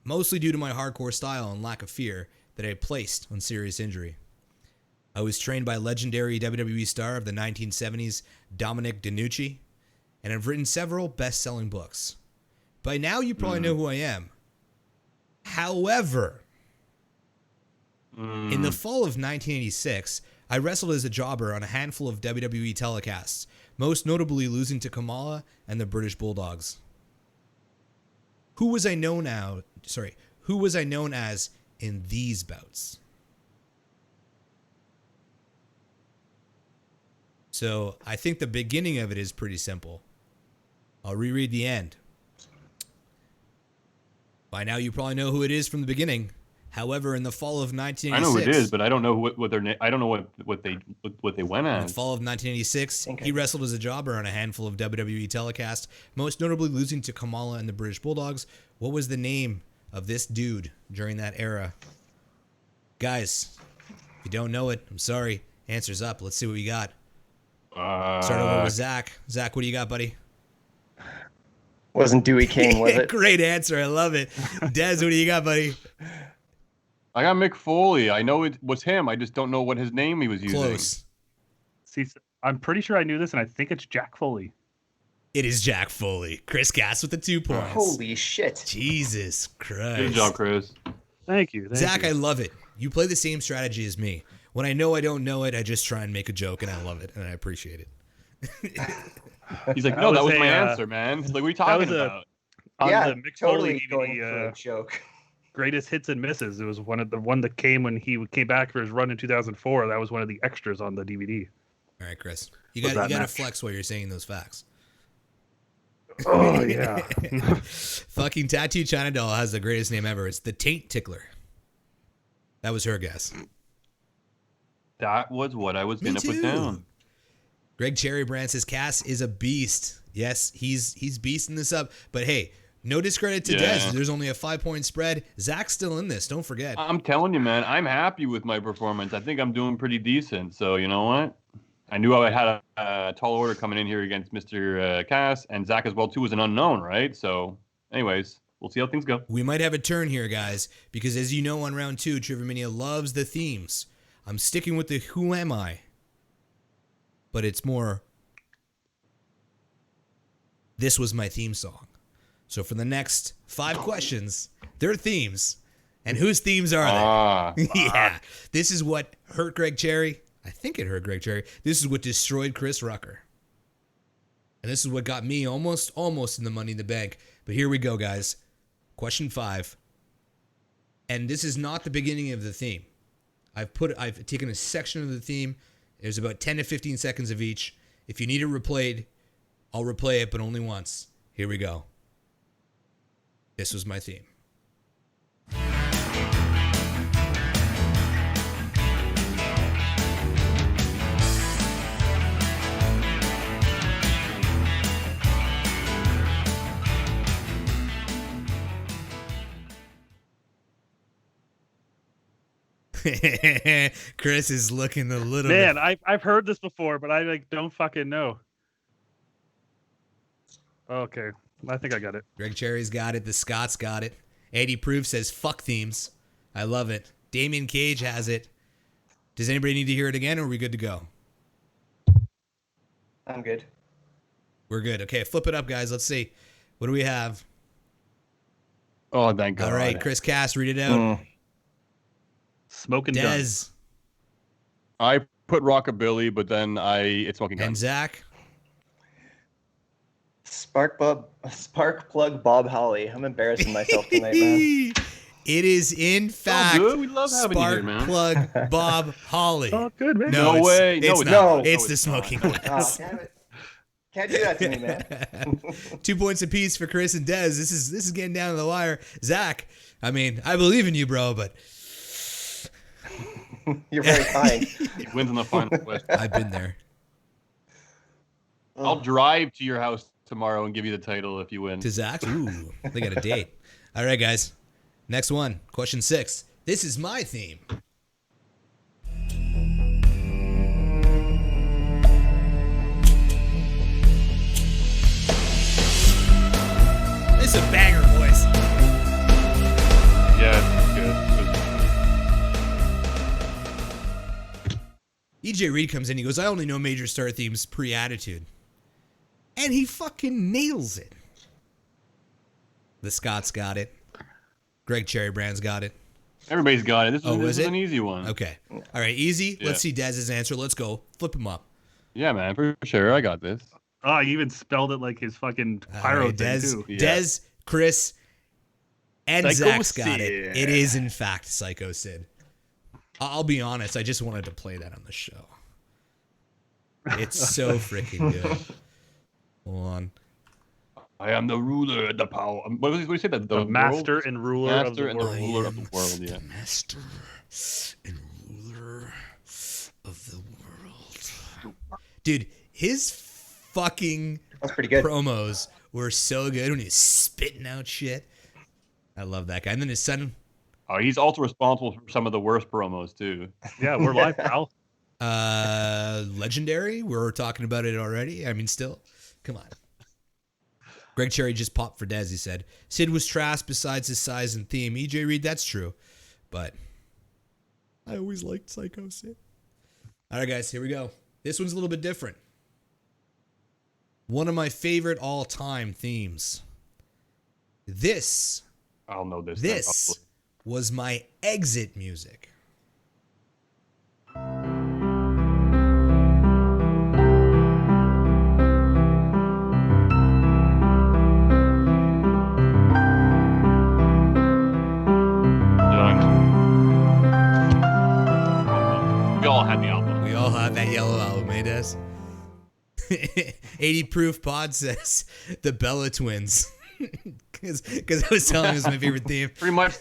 mostly due to my hardcore style and lack of fear that I placed on serious injury. I was trained by legendary WWE star of the 1970s, Dominic DeNucci, and I've written several best-selling books. By now, you probably know who I am. However, in the fall of 1986, I wrestled as a jobber on a handful of WWE telecasts, most notably losing to Kamala and the British Bulldogs. Who was I known as in these bouts? So I think the beginning of it is pretty simple. I'll reread the end. By now, you probably know who it is from the beginning. However, in the fall of 1986, I know who it is, but I don't know what their name. I don't know what they went in the as. fall of 1986, he wrestled as a jobber on a handful of WWE telecasts, most notably losing to Kamala and the British Bulldogs. What was the name of this dude during that era? Guys, if you don't know it, I'm sorry. Answer's up. Let's see what we got. Start over with Zach. Zach, what do you got, buddy? Wasn't Dewey King, was it? Great answer. I love it. Des, what do you got, buddy? I got Mick Foley. I know it was him. I just don't know what his name he was using. Close. See, I'm pretty sure I knew this, and I think it's Jack Foley. It is Jack Foley. Chris Gass with the 2 points. Holy shit. Jesus Christ. Good job, Chris. Thank you. Zach, you. I love it. You play the same strategy as me. When I know I don't know it, I just try and make a joke, and I love it, and I appreciate it. He's like, no, that was my a, answer, man. He's like, what are you talking about? On Yeah, the Mick totally Foley going DVD, for a joke. Greatest Hits and Misses. It was one that came when he came back for his run in 2004. That was one of the extras on the DVD. All right, Chris. You Was got that to match? flex while you're saying those facts. Oh yeah. Fucking Tattoo China Doll has the greatest name ever. It's the Taint Tickler. That was her guess. That was what I was Me gonna put too. down. Greg Cherrybrand says Cass is a beast. Yes, he's beasting this up. But hey, no discredit to Yeah. Des. There's only a 5-point spread. Zach's still in this. Don't forget. I'm telling you, man, I'm happy with my performance. I think I'm doing pretty decent. So you know what? I knew I had a tall order coming in here against Mr. Cass, and Zach as well too was an unknown, right? So, anyways, we'll see how things go. We might have a turn here, guys, because as you know, on round 2, Trivamania loves the themes. I'm sticking with the Who Am I? But it's more, this was my theme song. So for the next 5 questions, they're themes. And whose themes are they? Yeah. This is what hurt Greg Cherry. I think it hurt Greg Cherry. This is what destroyed Chris Rucker. And this is what got me almost in the Money in the Bank. But here we go, guys. Question 5. And this is not the beginning of the theme. I've taken a section of the theme. There's about 10 to 15 seconds of each. If you need it replayed, I'll replay it, but only once. Here we go. This was my theme. Chris is looking a little Man, bit. I've heard this before, but I don't fucking know. Okay, I think I got it. Greg Cherry's got it. The Scots got it. Eddie Proof says fuck themes. I love it. Damien Cage has it. Does anybody need to hear it again, or are we good to go? I'm good. We're good. Okay, flip it up, guys. Let's see. What do we have? Oh, thank God. All right, Chris Cass, read it out. Smoking Dez guns. I put rockabilly, but then it's smoking and guns. Zach. Spark plug Bob Holly. I'm embarrassing myself tonight, man. It is in fact good. We love having you here, Spark man. Plug Bob Holly. Oh, good, man. No, No it's, way. It's No, not. it's not. It's No, the it's smoking not. guns. Damn it. Can't do that to me, man. 2 points apiece for Chris and Dez. This is getting down to the wire. Zach, I mean, I believe in you, bro, but You're very kind. He wins in the final question. I've been there. I'll drive to your house tomorrow and give you the title if you win. To Zach? Ooh, they got a date. All right, guys. Next one. Question 6. This is my theme. This is a banger, boys. Yeah, it's good. EJ Reed comes in. He goes, I only know major star themes pre-attitude. And he fucking nails it. The Scots got it. Greg Cherrybrand's got it. Everybody's got it. This was is it? an easy one. Okay. All right, easy. Yeah. Let's see Dez's answer. Let's go. Flip him up. Yeah, man, for sure. I got this. Oh, he even spelled it like his fucking All pyro right, thing, Dez, too. Yeah. Dez, Chris, and Psycho Zach's got it. Sid. It is, in fact, Psycho Sid. I'll be honest. I just wanted to play that on the show. It's so freaking good. Hold on. I am the ruler, the power. What do you say? The master and ruler of master the and the world. ruler of the world. Yeah. Master and ruler of the world. Dude, his fucking That's pretty good. promos were so good when he's spitting out shit. I love that guy. And then his son, Oh, he's also responsible for some of the worst promos too. Yeah, we're live, pal. legendary. We're talking about it already. I mean, still, come on. Greg Cherry just popped for Dez. He said Sid was trash besides his size and theme. EJ Reed, that's true, but I always liked Psycho Sid. All right, guys, here we go. This one's a little bit different. One of my favorite all-time themes. This I'll know this. This was my exit music. We all had the album. We all have that yellow album, eh, Des? 80 Proof Pod says the Bella Twins. Because I was telling him it was my favorite theme. Pretty much,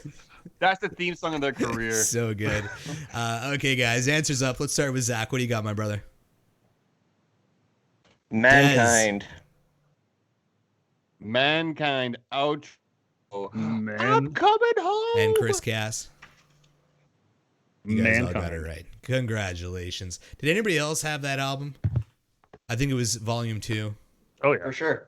that's the theme song of their career. So good. Okay, guys, answers up. Let's start with Zach. What do you got, my brother? Mankind. Mankind out. Man. I'm coming home. And Chris Cass. You guys all got Mankind. it right. Congratulations. Did anybody else have that album? I think it was Volume 2. Oh, yeah. For sure.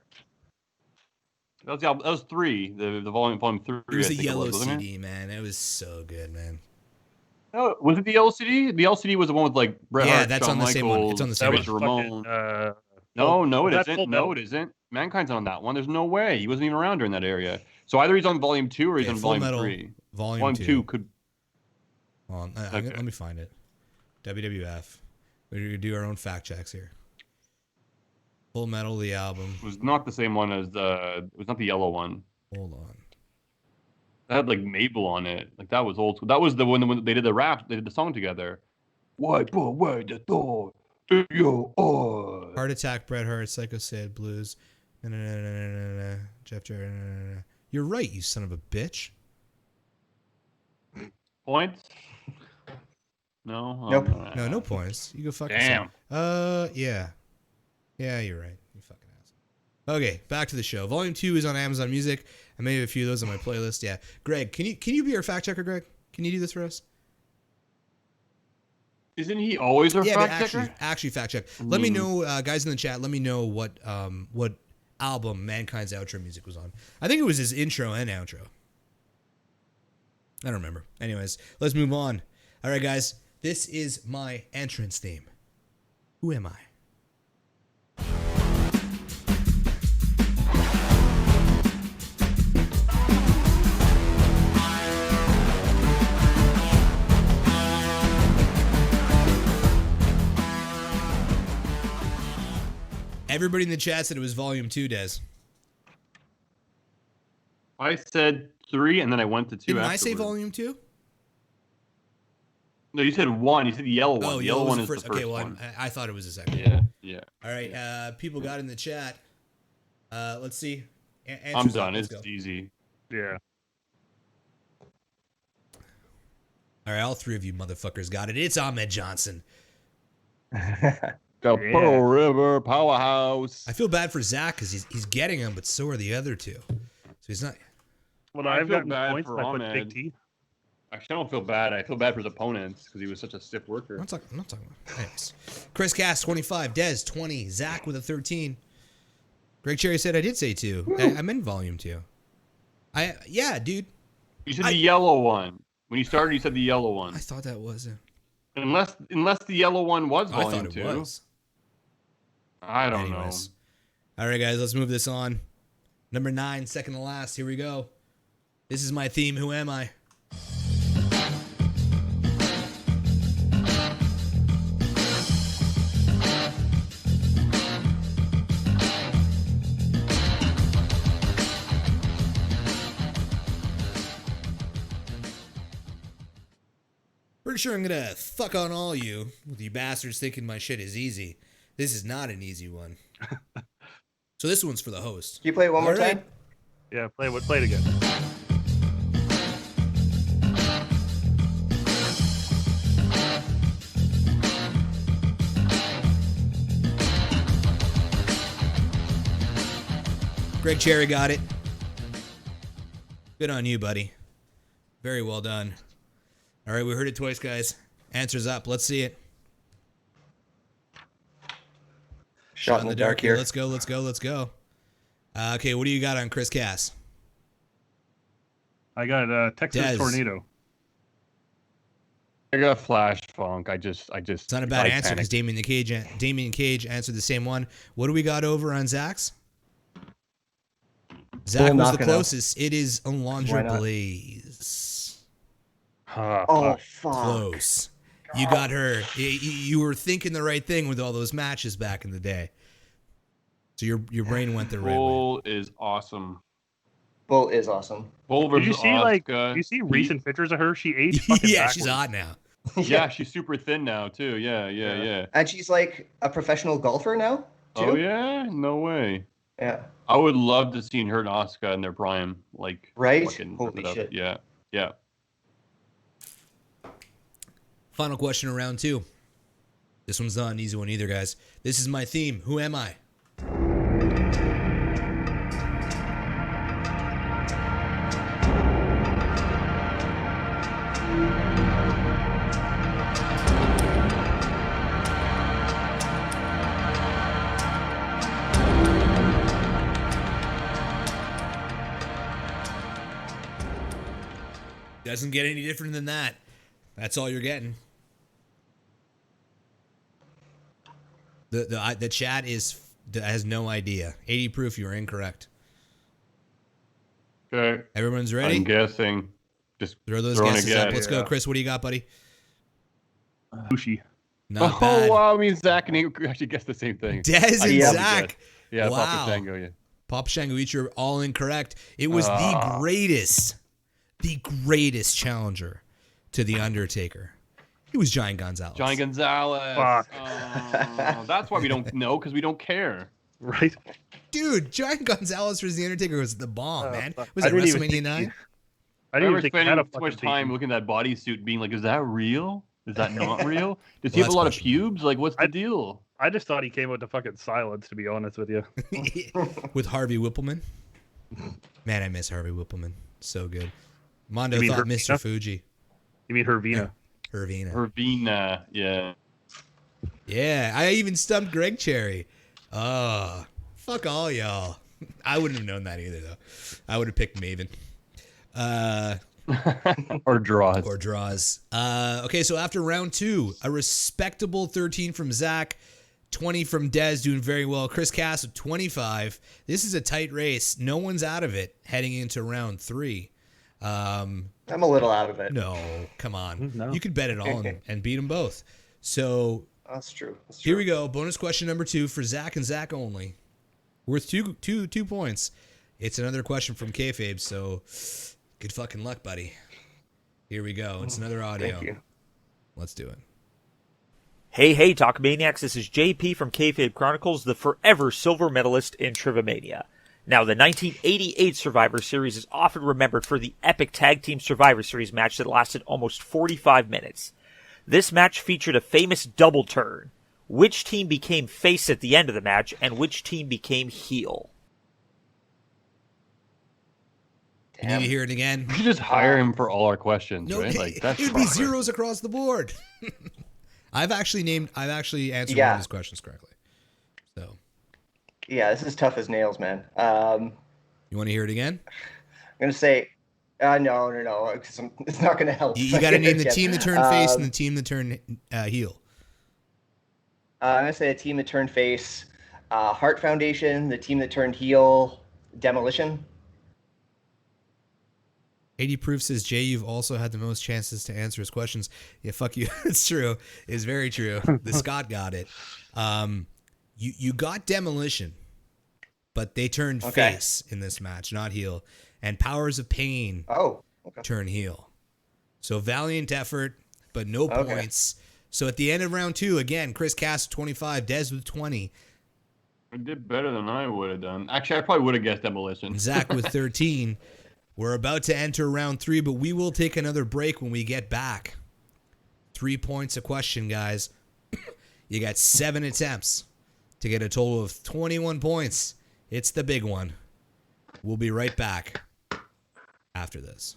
That was 3. The volume 3. It was I a think yellow wasn't CD, man. It was so good, man. Oh, was it the LCD? The LCD was the one with like Bret Yeah, Hart, that's Shawn on the same one. It's on the Michaels, same That one. was Razor fucking, Ramon. No, it that's isn't. Full No, Metal. it isn't. Mankind's on that one. There's no way. He wasn't even around during that area. So either he's on volume 2 or he's Okay, on Full volume Metal, 3. Volume 2 could. Hold on, Okay. let me find it. WWF. We're going to do our own fact checks here. Full Metal, the album. Was not the same one as the. It was not the yellow one. Hold on. That had like Mabel on it. Like that was old school. That was the one when they did the rap. They did the song together. Why put away the door to your eye? Heart Attack, Bret Hart, Psycho Sid, Blues. Jeff Jarrett. You're right, you son of a bitch. Points? No. Nope. No, no points. You go fuck Damn. yourself. Yeah. Yeah, you're right. You fucking asshole. Okay, back to the show. Volume 2 is on Amazon Music. I may have a few of those on my playlist. Yeah. Greg, can you be our fact checker, Greg? Can you do this for us? Isn't he always our Yeah, but fact checker? actually fact check. Let me know, guys in the chat, let me know what album Mankind's outro music was on. I think it was his intro and outro. I don't remember. Anyways, let's move on. All right, guys. This is my entrance theme. Who am I? Everybody in the chat said it was volume 2, Des. I said 3, and then I went to 2 Didn't afterwards. I say volume 2? No, you said 1. You said the yellow one. Oh, the yellow yellow was one the is first. the first Okay, well, one. I thought it was the second. Yeah. All right, people got in the chat. Let's see. I'm done. Let's It's go. easy. Yeah. All right, all three of you motherfuckers got it. It's Ahmed Johnson. The Yeah. Pearl River Powerhouse. I feel bad for Zach because he's getting them, but so are the other two. So he's not. Well, I I've feel gotten bad points for and I put Ahmed. Big T. Actually, I don't feel bad. I feel bad for his opponents because he was such a stiff worker. I'm not talking about. Anyways. Chris Cass 25, Dez 20, Zach with a 13. Greg Cherry said I did say 2. I meant volume 2. Yeah, dude. You said the yellow one. When you started, you said the yellow one. I thought that was it. Unless the yellow one was I volume thought it 2. was. I don't Anyways. All right, guys, let's move this on. Number 9, second to last. Here we go. This is my theme. Who am I? Pretty sure I'm gonna fuck on all you with you bastards thinking my shit is easy. This is not an easy one. So this one's for the host. Can you play it one more All right. time? Yeah, play it again. Greg Cherry got it. Good on you, buddy. Very well done. All right, we heard it twice, guys. Answers up. Let's see it. Shot in the dark here. Let's go. Okay, what do you got on Chris Cass? I got Texas Dez. Tornado. I got Flash Funk. It's not a bad answer because Damien Cage answered the same one. What do we got over on Zach's? Zach was the closest. It is Alondra Blaze. Oh, fuck. Close. You got her. You were thinking the right thing with all those matches back in the day. So your brain went the right way. Bull is awesome. Bull is awesome. Bull Did versus you see you see recent pictures of her? She aged fucking Yeah, backwards. she's hot now. Yeah, she's super thin now too. Yeah. And she's like a professional golfer now, too? Oh yeah, no way. Yeah. I would love to see her and Asuka in their prime, like Right? fucking Holy rip it up. shit. Yeah. Final question of round 2. This one's not an easy one either, guys. This is my theme. Who am I? Doesn't get any different than that. That's all you're getting. The chat has no idea. 80 proof you are incorrect. Okay. Everyone's ready? I'm guessing. Just Throw those throwing a guesses up. guess. Let's go, Chris. What do you got, buddy? Sushi. Not bad. Wow, I mean Zach and he actually guessed the same thing. Dez and Yeah. Zach. Yeah, Wow. Papa Tango, yeah. Papa Shango, each are all incorrect. It was the greatest challenger to The Undertaker. It was Giant Gonzalez. Johnny Gonzalez. Fuck. Oh, that's why we don't know, because we don't care. Right? Dude, Giant Gonzalez versus The Undertaker was the bomb, man. fuck. Was I it didn't even WrestleMania think 9? I didn't I even remember think he had spending a too much fucking time thing. looking at that bodysuit being like, is that real? Is that not real? Does Well, he have a that's lot of questionable. pubes? Like, what's the deal? I just thought he came out to fucking silence, to be honest with you. With Harvey Whippleman. Man, I miss Harvey Whippleman. So good. Mondo You mean thought Hervina? Mr. Fuji. You mean Hervina? Hervina. Irvina, yeah. Yeah, I even stumped Greg Cherry. Oh, fuck all y'all. I wouldn't have known that either, though. I would have picked Maven. Or draws. Or draws. Okay, so after round 2, a respectable 13 from Zach, 20 from Dez, doing very well. Chris Cass with 25. This is a tight race. No one's out of it heading into round 3. I'm a little out of it. No, come on. No. You could bet it all and beat them both. So That's true. Here we go. Bonus question number 2 for Zach and Zach only. Worth two points. It's another question from Kayfabe, so good fucking luck, buddy. Here we go. It's another audio. Thank you. Let's do it. Hey, Talkmaniacs, this is JP from Kayfabe Chronicles, the forever silver medalist in Trivamania. Now, the 1988 Survivor Series is often remembered for the epic Tag Team Survivor Series match that lasted almost 45 minutes. This match featured a famous double turn. Which team became face at the end of the match, and which team became heel? You need to hear it again? We should just hire him for all our questions, No, right? Like that's it would be zeros across the board. I've actually answered one of these questions correctly. So Yeah, this is tough as nails, man. you want to hear it again? I'm gonna say, no, 'cause it's not gonna help. You got to name the team that turned face and the team that turned heel. I'm gonna say a team that turned face, Heart Foundation. The team that turned heel, Demolition. 80 Proof says, Jay, you've also had the most chances to answer his questions. Yeah, fuck you. It's true. It's very true. The Scott got it. You got Demolition, but they turned face in this match, not heel. And Powers of Pain turn heel. So valiant effort, but no points. So at the end of round 2, again, Chris Cass with 25, Dez with 20. I did better than I would have done. Actually, I probably would have guessed Demolition. Zach with 13. We're about to enter round 3, but we will take another break when we get back. 3 points a question, guys. You got 7 attempts to get a total of 21 points. It's the big one. We'll be right back after this.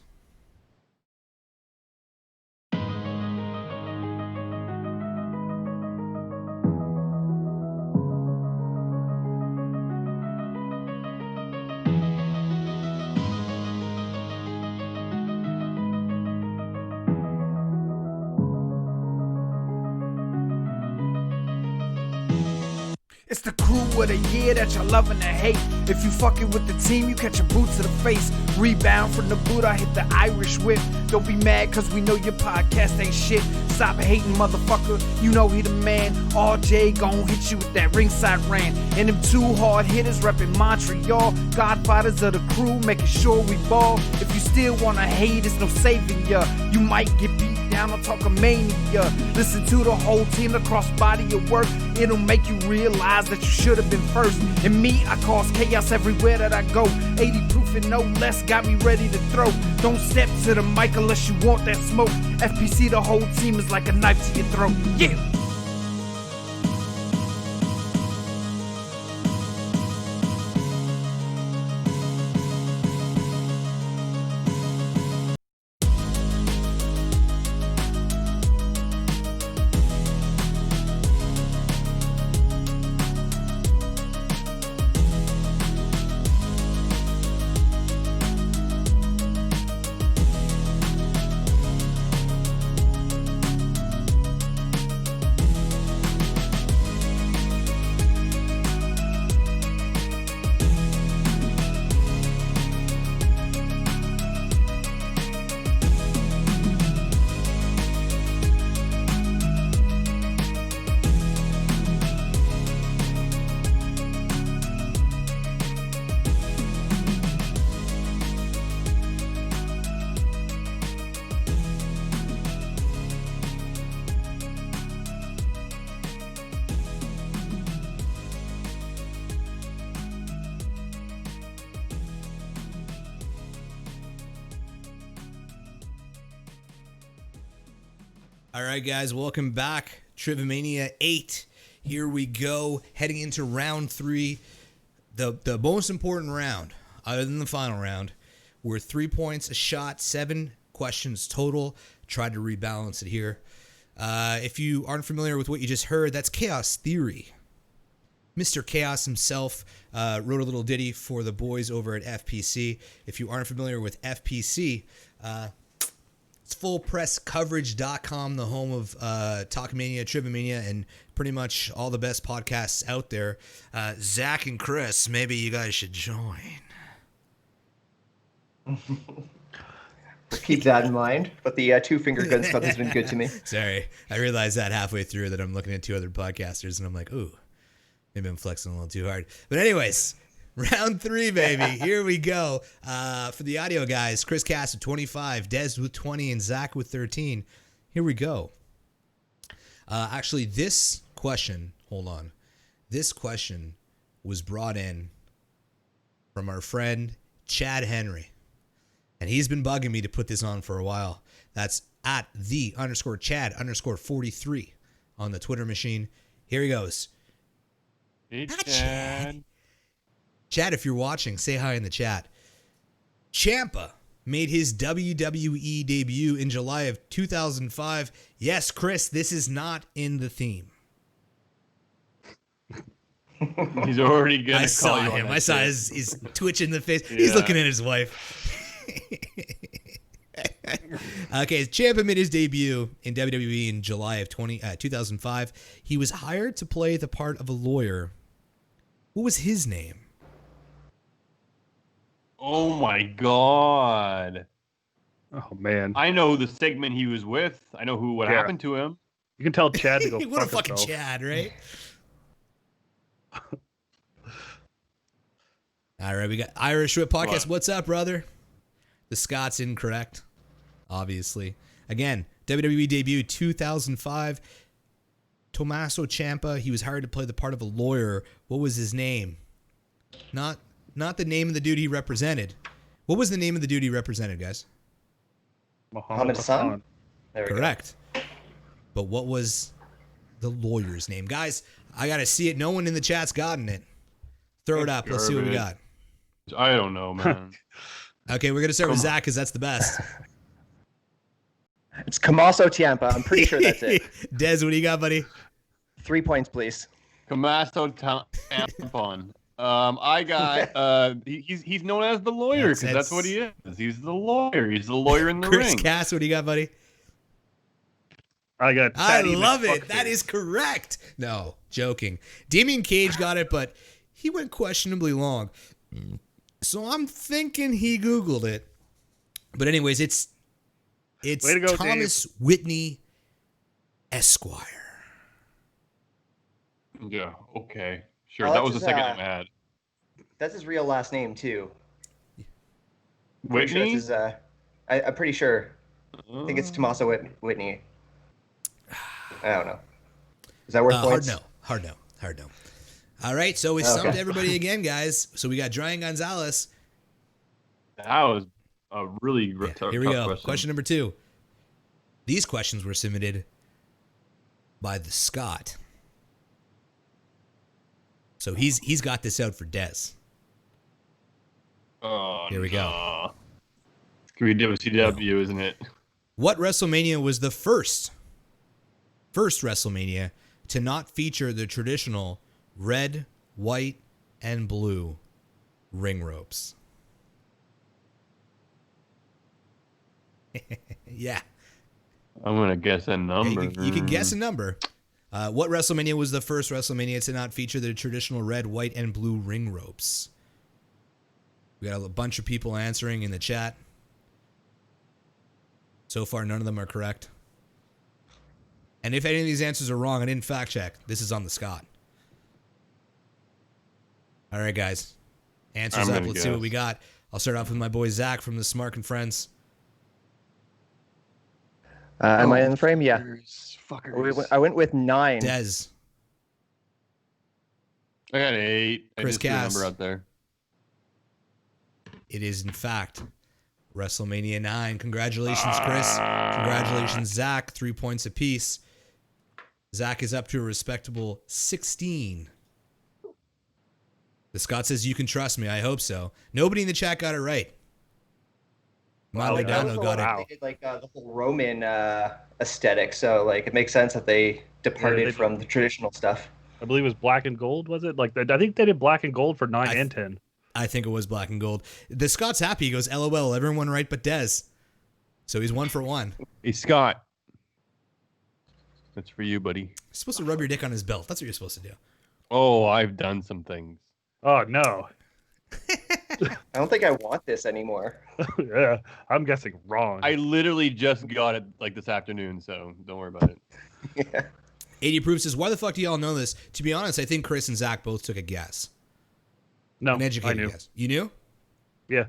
It's the crew of the year that you're loving to hate. If you fucking with the team, you catch a boot to the face. Rebound from the boot, I hit the Irish whip. Don't be mad, cause we know your podcast ain't shit. Stop hating, motherfucker, you know he the man. RJ gon' hit you with that ringside rant. And them 2 hard hitters reppin' Montreal. Godfathers of the crew, making sure we ball. If you still wanna hate, it's no saving ya. You might get beat down on Talkmania. Listen to the whole team, the cross body of work. It'll make you realize that you should have been first. And me, I cause chaos everywhere that I go. 80 proof and no less got me ready to throw. Don't step to the mic unless you want that smoke. FPC, the whole team is like a knife to your throat. Yeah. All right, guys, welcome back. Trivamania VIII. Here we go, heading into round 3, the most important round, other than the final round. We're 3 points a shot, 7 questions total. Try to rebalance it here. If you aren't familiar with what you just heard, that's Chaos Theory. Mr. Chaos himself wrote a little ditty for the boys over at FPC. If you aren't familiar with FPC, it's fullpresscoverage.com, the home of Talkmania, Trivamania, and pretty much all the best podcasts out there. Zach and Chris, maybe you guys should join. For keep that in mind. But the two-finger gun scrub has been good to me. Sorry, I realized that halfway through that I'm looking at two other podcasters, and I'm like, ooh, maybe I'm flexing a little too hard. But anyways, round 3, baby. Here we go. For the audio guys, Chris Cass with 25, Dez with 20, and Zach with 13. Here we go. Actually, this question, hold on. This question was brought in from our friend Chad Henry. And he's been bugging me to put this on for a while. That's at @the_Chad_43 on the Twitter machine. Here he goes. Hey, Hi, Chad. Chad, if you're watching, say hi in the chat. Ciampa made his WWE debut in July of 2005. Yes, Chris, this is not in the theme. He's already gonna I saw call you him. on I that saw shit. his twitch in the face. He's looking at his wife. Okay, Ciampa made his debut in WWE in July of 2005. He was hired to play the part of a lawyer. What was his name? Oh my god. Oh man, I know the segment he was with. I know what happened to him. you can tell Chad to go What a fuck fucking himself. Chad, right? All right, we got Irish Whip Podcast. What? What's up, brother? The Scott's incorrect, obviously. Again, WWE debut 2005. Tommaso Ciampa. He was hired to play the part of a lawyer. What was his name? Not the name of the dude he represented. What was the name of the dude he represented, guys? Muhammad Hassan? There we Correct. But what was the lawyer's name? Guys, I got to see it. No one in the chat's gotten it. Throw it up. Let's see what we got. I don't know, man. Okay, we're going to start with Zach because that's the best. It's Tommaso Ciampa. I'm pretty sure that's it. Dez, what do you got, buddy? 3 points, please. Tommaso Tampon. I got he's known as the lawyer because that's what he is. He's the lawyer. He's the lawyer in the Chris ring. Cass, what do you got, buddy? I got. I Fatty love it. McFuckface. That is correct. No, joking. Damien Cage got it, but he went questionably long. So I'm thinking he Googled it. But anyways, it's Way to go, Thomas Whitney Esquire. Yeah. Okay. Sure. Oh, that that's was the his, second name I had. That's his real last name, too. Pretty sure Whitney. it's his, I'm pretty sure. I think it's Tommaso Whitney. I don't know. Is that worth points? Hard no. All right, so we stumped everybody again, guys. So we got Brian Gonzalez. That was a really tough Here we go. question. Number 2. These questions were submitted by the Scott. So he's got this out for Dez. Oh, Here we go. no. It's gonna be WCW, isn't it? What WrestleMania was the first WrestleMania to not feature the traditional red, white, and blue ring ropes? Yeah. I'm gonna guess a number. You can guess a number. What WrestleMania was the first WrestleMania to not feature the traditional red, white, and blue ring ropes? We got a bunch of people answering in the chat. So far, none of them are correct. And if any of these answers are wrong, I didn't fact check. This is on the Scott. All right, guys. Answers up. Let's see what we got. I'll start off with my boy Zach from the Smart and Friends. Am I in the frame? Yeah. Fuckers. I went with 9. Dez. I got 8. Chris I just threw a Cass. number out there. It is, in fact, WrestleMania 9. Congratulations, Chris. Congratulations, Zach. 3 points apiece. Zach is up to a respectable 16. The Scott says, you can trust me. I hope so. Nobody in the chat got it right. Milo That was Dano the got one it. They did like the whole Roman aesthetic, so like it makes sense that they departed they from the traditional stuff. I believe it was black and gold. Was it? Like I think they did black and gold for 9 I- and 10. I think it was black and gold. The Scott's happy. He goes, LOL, everyone right but Dez. So he's 1 for 1. Hey, Scott. That's for you, buddy. You're supposed to rub your dick on his belt. That's what you're supposed to do. Oh, I've done some things. Oh no! I don't think I want this anymore. Yeah, I'm guessing wrong. I literally just got it like this afternoon, so don't worry about it. Yeah. 80 Proof says, why the fuck do y'all know this? To be honest, I think Chris and Zach both took a guess. No, An I educated knew. guess. You knew? Yeah.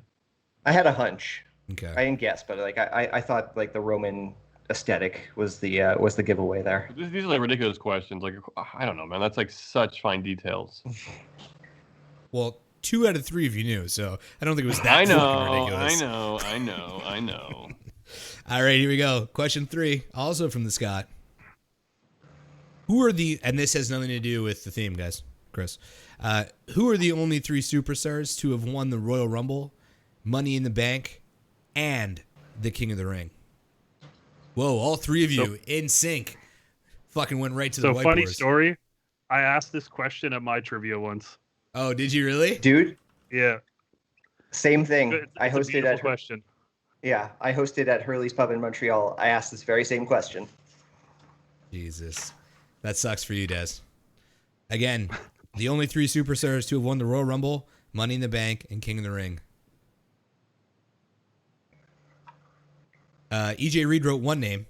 I had a hunch. Okay. I didn't guess, but like I thought like the Roman aesthetic was the giveaway there. These are like ridiculous questions. Like I don't know, man. That's like such fine details. Well, 2 out of 3 of you knew, so I don't think it was that I fucking know, ridiculous. I know. All right, here we go. Question 3, also from the Scott. Who are the, and this has nothing to do with the theme, guys, Chris. Who are the only 3 superstars to have won the Royal Rumble, Money in the Bank, and the King of the Ring? Whoa, all 3 of you in sync. Fucking went right to the whiteboards. So funny story. I asked this question at my trivia once. Oh, did you really? Dude, Yeah. same thing. It's I a hosted beautiful at question. I hosted at Hurley's Pub in Montreal. I asked this very same question. Jesus. That sucks for you, Des. Again, the only 3 superstars to have won the Royal Rumble, Money in the Bank, and King of the Ring. EJ Reed wrote 1 name.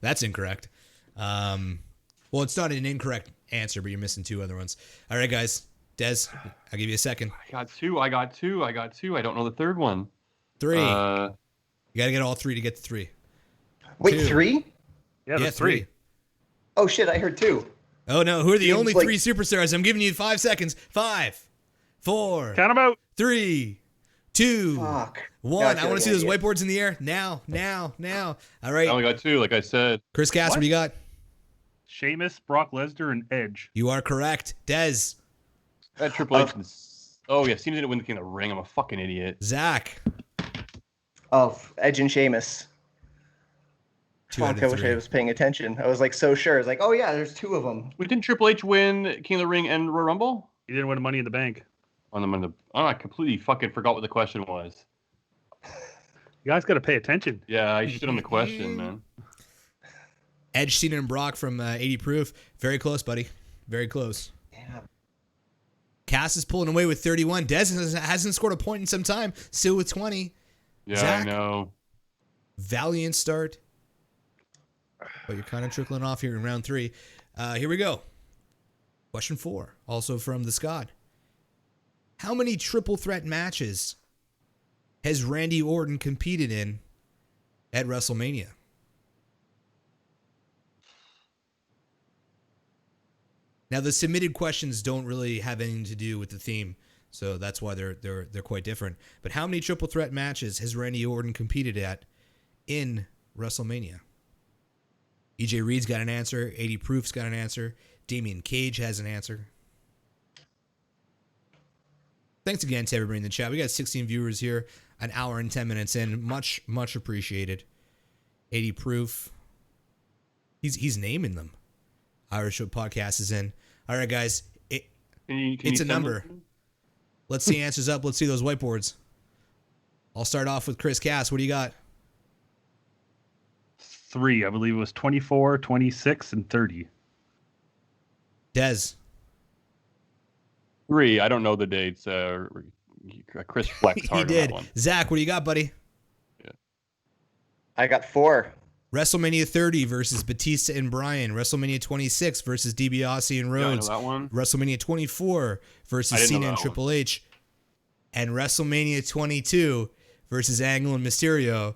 That's incorrect. Well, it's not an incorrect answer, but you're missing 2 other ones. All right, guys. Des, I'll give you a second. I got two. I don't know the third one. 3. You got to get all 3 to get to 3. Wait, 2. 3? Yeah, that's 3. Oh shit, I heard 2. Oh, no. Who are the Seems only like- 3 superstars? I'm giving you 5 seconds. 5, 4, Count them out. 3, 2, Fuck. 1. Now I I feel want to like see an those idiot. whiteboards in the air. Now. All I right. only got 2, like I said. Chris Cass, what do you got? Sheamus, Brock Lesnar, and Edge. You are correct. Des. That Triple H. Oh yeah, Cena didn't win the King of the Ring. I'm a fucking idiot. Zach. Of Edge and Sheamus. 2 out Fuck, of I wish 3. I was paying attention. I was like so sure. I was like, oh yeah, there's 2 of them. Wait, didn't Triple H win King of the Ring and Royal Rumble? He didn't win Money in the Bank. I completely fucking forgot what the question was. You guys got to pay attention. Yeah, I stood on the question, man. Edge, Cena, and Brock from 80 Proof. Very close, buddy. Very close. Yeah. Cass is pulling away with 31. Des hasn't scored a point in some time. Still with 20. Yeah, Zach? I know. Valiant start. But you're kind of trickling off here in round 3. Here we go. Question 4. Also from the Scott. How many triple threat matches has Randy Orton competed in at WrestleMania? Now, the submitted questions don't really have anything to do with the theme, so that's why they're quite different. But how many triple threat matches has Randy Orton competed at in WrestleMania? EJ Reed's got an answer. 80 Proof's got an answer. Damian Cage has an answer. Thanks again to everybody in the chat. We got 16 viewers here, an hour and 10 minutes in. Much, much appreciated. 80 Proof. He's naming them. Irish Show Podcast is in. All right, guys. Can It's you a send number. them? Let's see answers up. Let's see those whiteboards. I'll start off with Chris Cass. What do you got? 3. I believe it was 24, 26, and 30. Des. 3. I don't know the dates. Chris flexed hard He did. on that one. Zach, what do you got, buddy? I got 4. WrestleMania 30 versus Batista and Bryan. WrestleMania 26 versus DiBiase and Yeah, I know Rhodes. that one. WrestleMania 24 I versus didn't know Cena and that Triple H. And WrestleMania 22 versus Angle and Mysterio.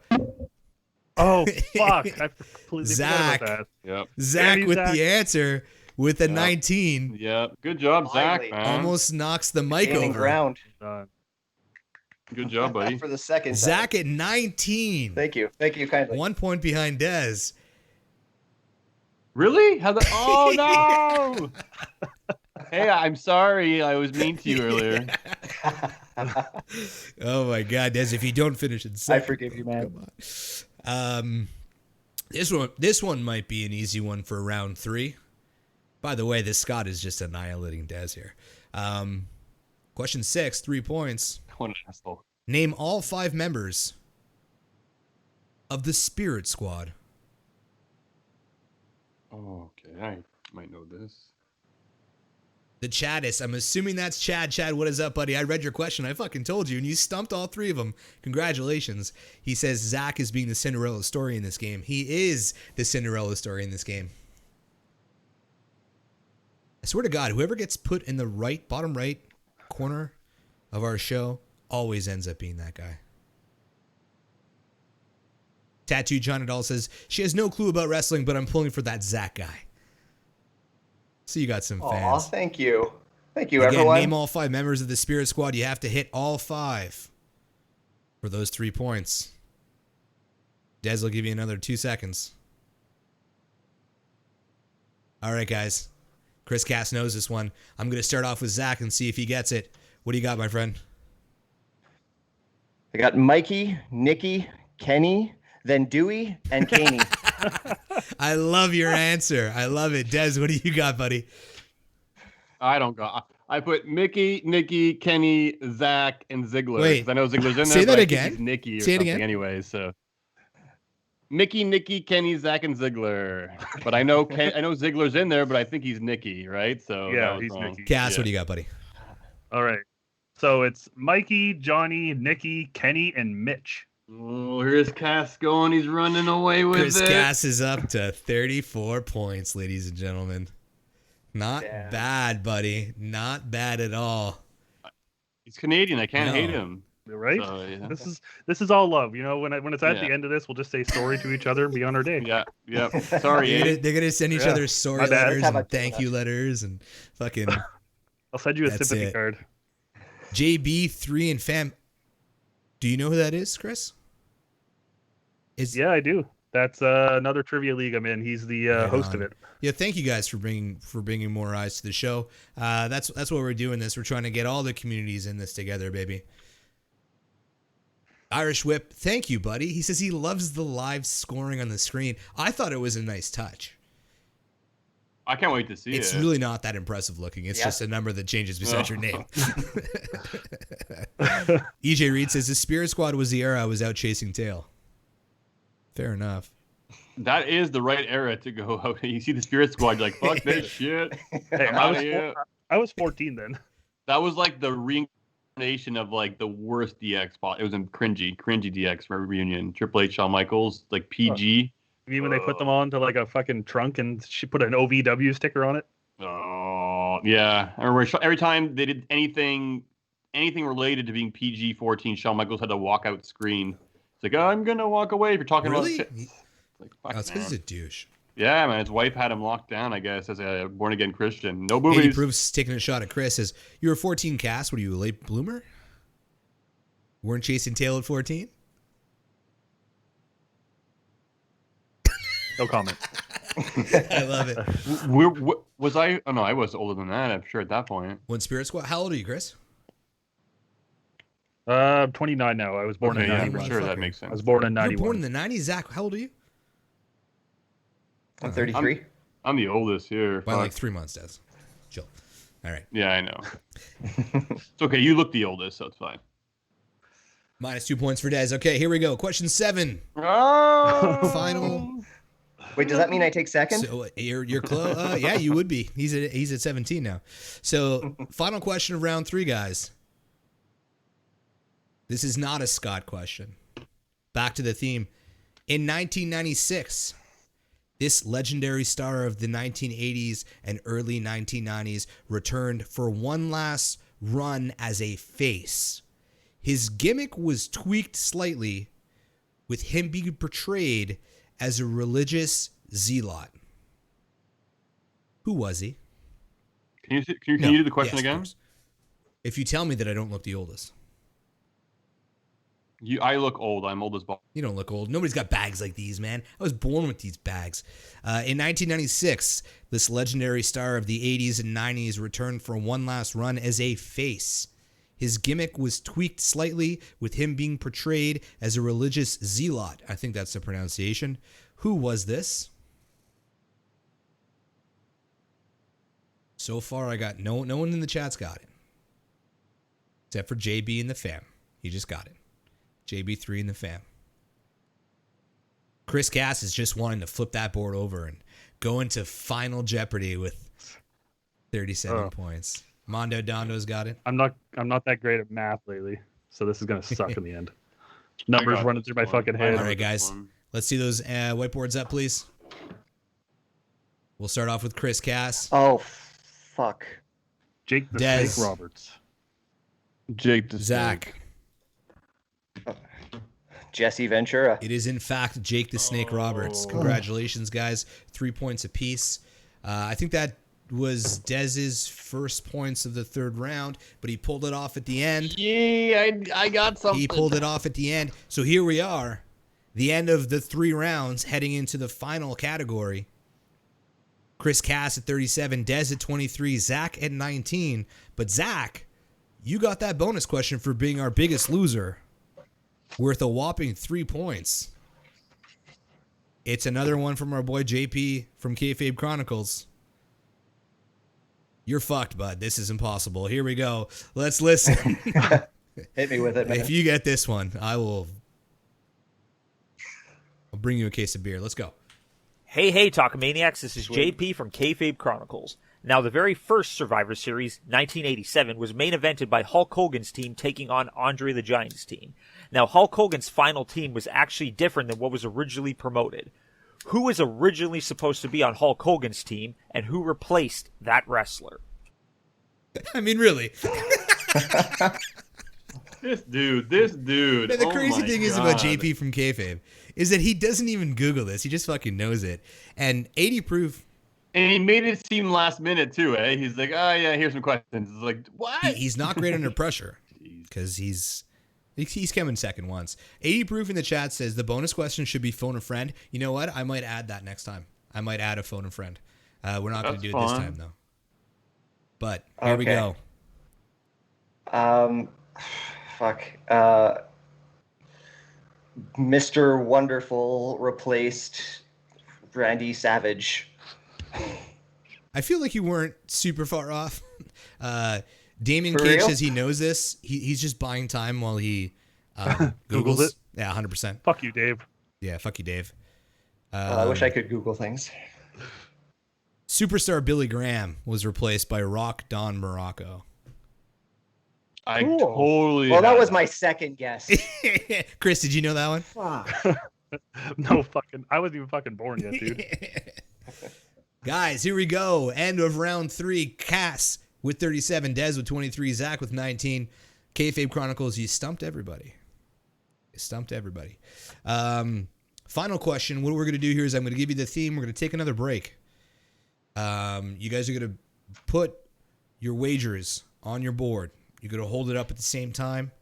Oh, fuck. I completely Zach. forgot about Yep. Zach Damn you, with Zach. the answer with a Yeah. 19. Yep. Good job, Zach, Finally. man. Almost knocks the mic Gaining over. ground that. Good job, buddy. for the second time. Zach at 19. Thank you kindly. 1 point behind Dez. Really? How the? Oh no! Hey, I'm sorry. I was mean to you earlier. Oh my God, Des! If you don't finish it, I forgive you, man. Come on. This one might be an easy one for round 3. By the way, this Scott is just annihilating Des here. Question 6, 3 points. What an asshole. Name all 5 members of the Spirit Squad. Oh, okay. I might know this. The Chaddist. I'm assuming that's Chad. Chad, what is up, buddy? I read your question. I fucking told you, and you stumped all three of them. Congratulations. He says Zach is being the Cinderella story in this game. He is the Cinderella story in this game. I swear to God, whoever gets put in the bottom right corner of our show always ends up being that guy. Tattoo John Adal says, she has no clue about wrestling, but I'm pulling for that Zach guy. So you got some fans. Aw, thank you. Thank you, Again, everyone. name all 5 members of the Spirit Squad. You have to hit all 5 for those 3 points. Des will give you another 2 seconds. All right, guys. Chris Cass knows this one. I'm going to start off with Zach and see if he gets it. What do you got, my friend? I got Mikey, Nikki, Kenny, then Dewey, and Caney. I love your answer. I love it. Des, what do you got, buddy? I don't go. I put Mickey, Nikki, Kenny, Zach, and Ziggler. Wait, 'cause I know Ziggler's in there. say but that I think again. he's Nikki or Say it something again. anyway. So Mickey, Nikki, Kenny, Zach, and Ziggler. But I know I know Ziggler's in there, but I think he's Nikki, right? So Yeah, that was he's wrong. Nikki. Cass, Yeah. what do you got, buddy? All right. So it's Mikey, Johnny, Nikki, Kenny, and Mitch. Oh, here's Cass going. He's running away with Chris it. Cass is up to 34 points, ladies and gentlemen. Not Damn. bad, buddy. Not bad at all. He's Canadian. I can't No. hate him. Right? So, yeah. This is all love. You know, when it's at Yeah. the end of this, we'll just say sorry to each other and be on our day. Yeah. Sorry, They're eh? gonna send each Yeah. other sorry My bad. letters Have and a- thank you letters and fucking I'll send you a That's sympathy it. card. JB3 and fam. Do you know who that is, Chris? Yeah, I do. That's another trivia league I'm in. He's the Right host of on. it. Yeah, thank you guys for bringing more eyes to the show. That's what we're doing. We're trying to get all the communities in this together, baby. Irish Whip, thank you, buddy. He says he loves the live scoring on the screen. I thought it was a nice touch. I can't wait to see It's it. really not that impressive looking. It's Yeah. just a number that changes beside your name. Oh. EJ Reed says the Spirit Squad was the era I was out chasing tail. Fair enough. That is the right era to go out. You see the Spirit Squad, you're like, fuck this shit. Hey, I'm I outta was here. I was 14 then. That was like the reincarnation of like the worst DX spot. It was in cringy DX for reunion. Triple H, Shawn Michaels, like PG. You mean when they put them on to like a fucking trunk and she put an OVW sticker on it? Oh yeah, I remember every time they did anything related to being PG-14, Shawn Michaels had to walk out screen. It's like, I'm gonna walk away if you're talking Really? about shit. It's like, fuck, That's because man. he's a douche. Yeah, man, his wife had him locked down, I guess, as a born again Christian. No 80 boobies. Proofs taking a shot at Chris says, you were 14 cast. What are you, a late bloomer? Weren't chasing tail at 14? No comment. I love it. Was I? Oh no, I was older than that. I'm sure at that point. One Spirit Squad. How old are you, Chris? 29 now. I was born Okay, in yeah, 91. for sure that Motherfucker. makes I sense. was born in You were 91. born in the 90s. Zach, how old are you? I'm 33. I'm the oldest here. By Fuck. like 3 months, Des. Chill. All right. Yeah, I know. It's okay. You look the oldest, so it's fine. Minus 2 points for Des. Okay, here we go. Question 7. Oh, Final. Wait, does that mean I take second? So you're close. Yeah, you would be. He's at 17 now. So final question of round 3, guys. This is not a Scott question. Back to the theme. In 1996, this legendary star of the 1980s and early 1990s returned for one last run as a face. His gimmick was tweaked slightly, with him being portrayed as a religious zealot. Who was he? Can you do the question Yes, of again? course. If you tell me that I don't look the oldest. I look old. I'm old as balls. You don't look old. Nobody's got bags like these, man. I was born with these bags. In 1996, this legendary star of the 80s and 90s returned for one last run as a face. His gimmick was tweaked slightly, with him being portrayed as a religious zealot. I think that's the pronunciation. Who was this? So far, I got no one in the chat's got it. Except for JB and the fam. He just got it. JB3 and the fam. Chris Cass is just wanting to flip that board over and go into Final Jeopardy with 37 points. Mondo Dondo's got it. I'm not that great at math lately, so this is gonna suck in the end. Numbers running through my fucking head. All right, guys. Let's see those whiteboards up, please. We'll start off with Chris Cass. Oh, fuck. Jake the Dez. Snake Roberts. Jake the Zach. Jesse Ventura. It is, in fact, Jake the Snake Roberts. Congratulations, guys. 3 points apiece. I think that was Dez's first points of the third round, but he pulled it off at the end. Yeah, I got something. He pulled it off at the end. So here we are, the end of the 3 rounds, heading into the final category. Chris Cass at 37, Dez at 23, Zach at 19. But Zach, you got that bonus question for being our biggest loser, worth a whopping 3 points. It's another one from our boy JP from Kayfabe Chronicles. You're fucked, bud. This is impossible. Here we go. Let's listen. Hit me with it, man. If you get this one, I'll bring you a case of beer. Let's go. Hey, Talkomaniacs, this is JP from Kayfabe Chronicles. Now, the very first Survivor Series, 1987, was main evented by Hulk Hogan's team taking on Andre the Giant's team. Now, Hulk Hogan's final team was actually different than what was originally promoted. Who was originally supposed to be on Hulk Hogan's team, and who replaced that wrestler? I mean, really. This dude. Man, the crazy thing is about God. JP from Kayfabe is that he doesn't even Google this. He just fucking knows it. And 80 proof. And he made it seem last minute too, eh? He's like, oh yeah, here's some questions. It's like, what? He's not great under pressure because he's coming second once. 80 proof in the chat says the bonus question should be phone a friend. You know what? I might add that next time. I might add a phone a friend. We're not going to do it this time though. But here we go. Fuck. Mr. Wonderful replaced Randy Savage. I feel like you weren't super far off. Damien For Cage real? says he knows this. He's just buying time while he Googles Googles it? Yeah, 100%. Fuck you, Dave. Yeah, fuck you, Dave. I wish I could Google things. Superstar Billy Graham was replaced by Rock Don Morocco. I Cool. totally. Well, that was my second guess. Chris, did you know that one? Fuck. No fucking. I wasn't even fucking born yet, dude. Guys, here we go. End of round 3. Cass with 37, Dez with 23, Zach with 19. Kayfabe Chronicles, you stumped everybody. Final question. What we're going to do here is I'm going to give you the theme. We're going to take another break. You guys are going to put your wagers on your board. You're going to hold it up at the same time.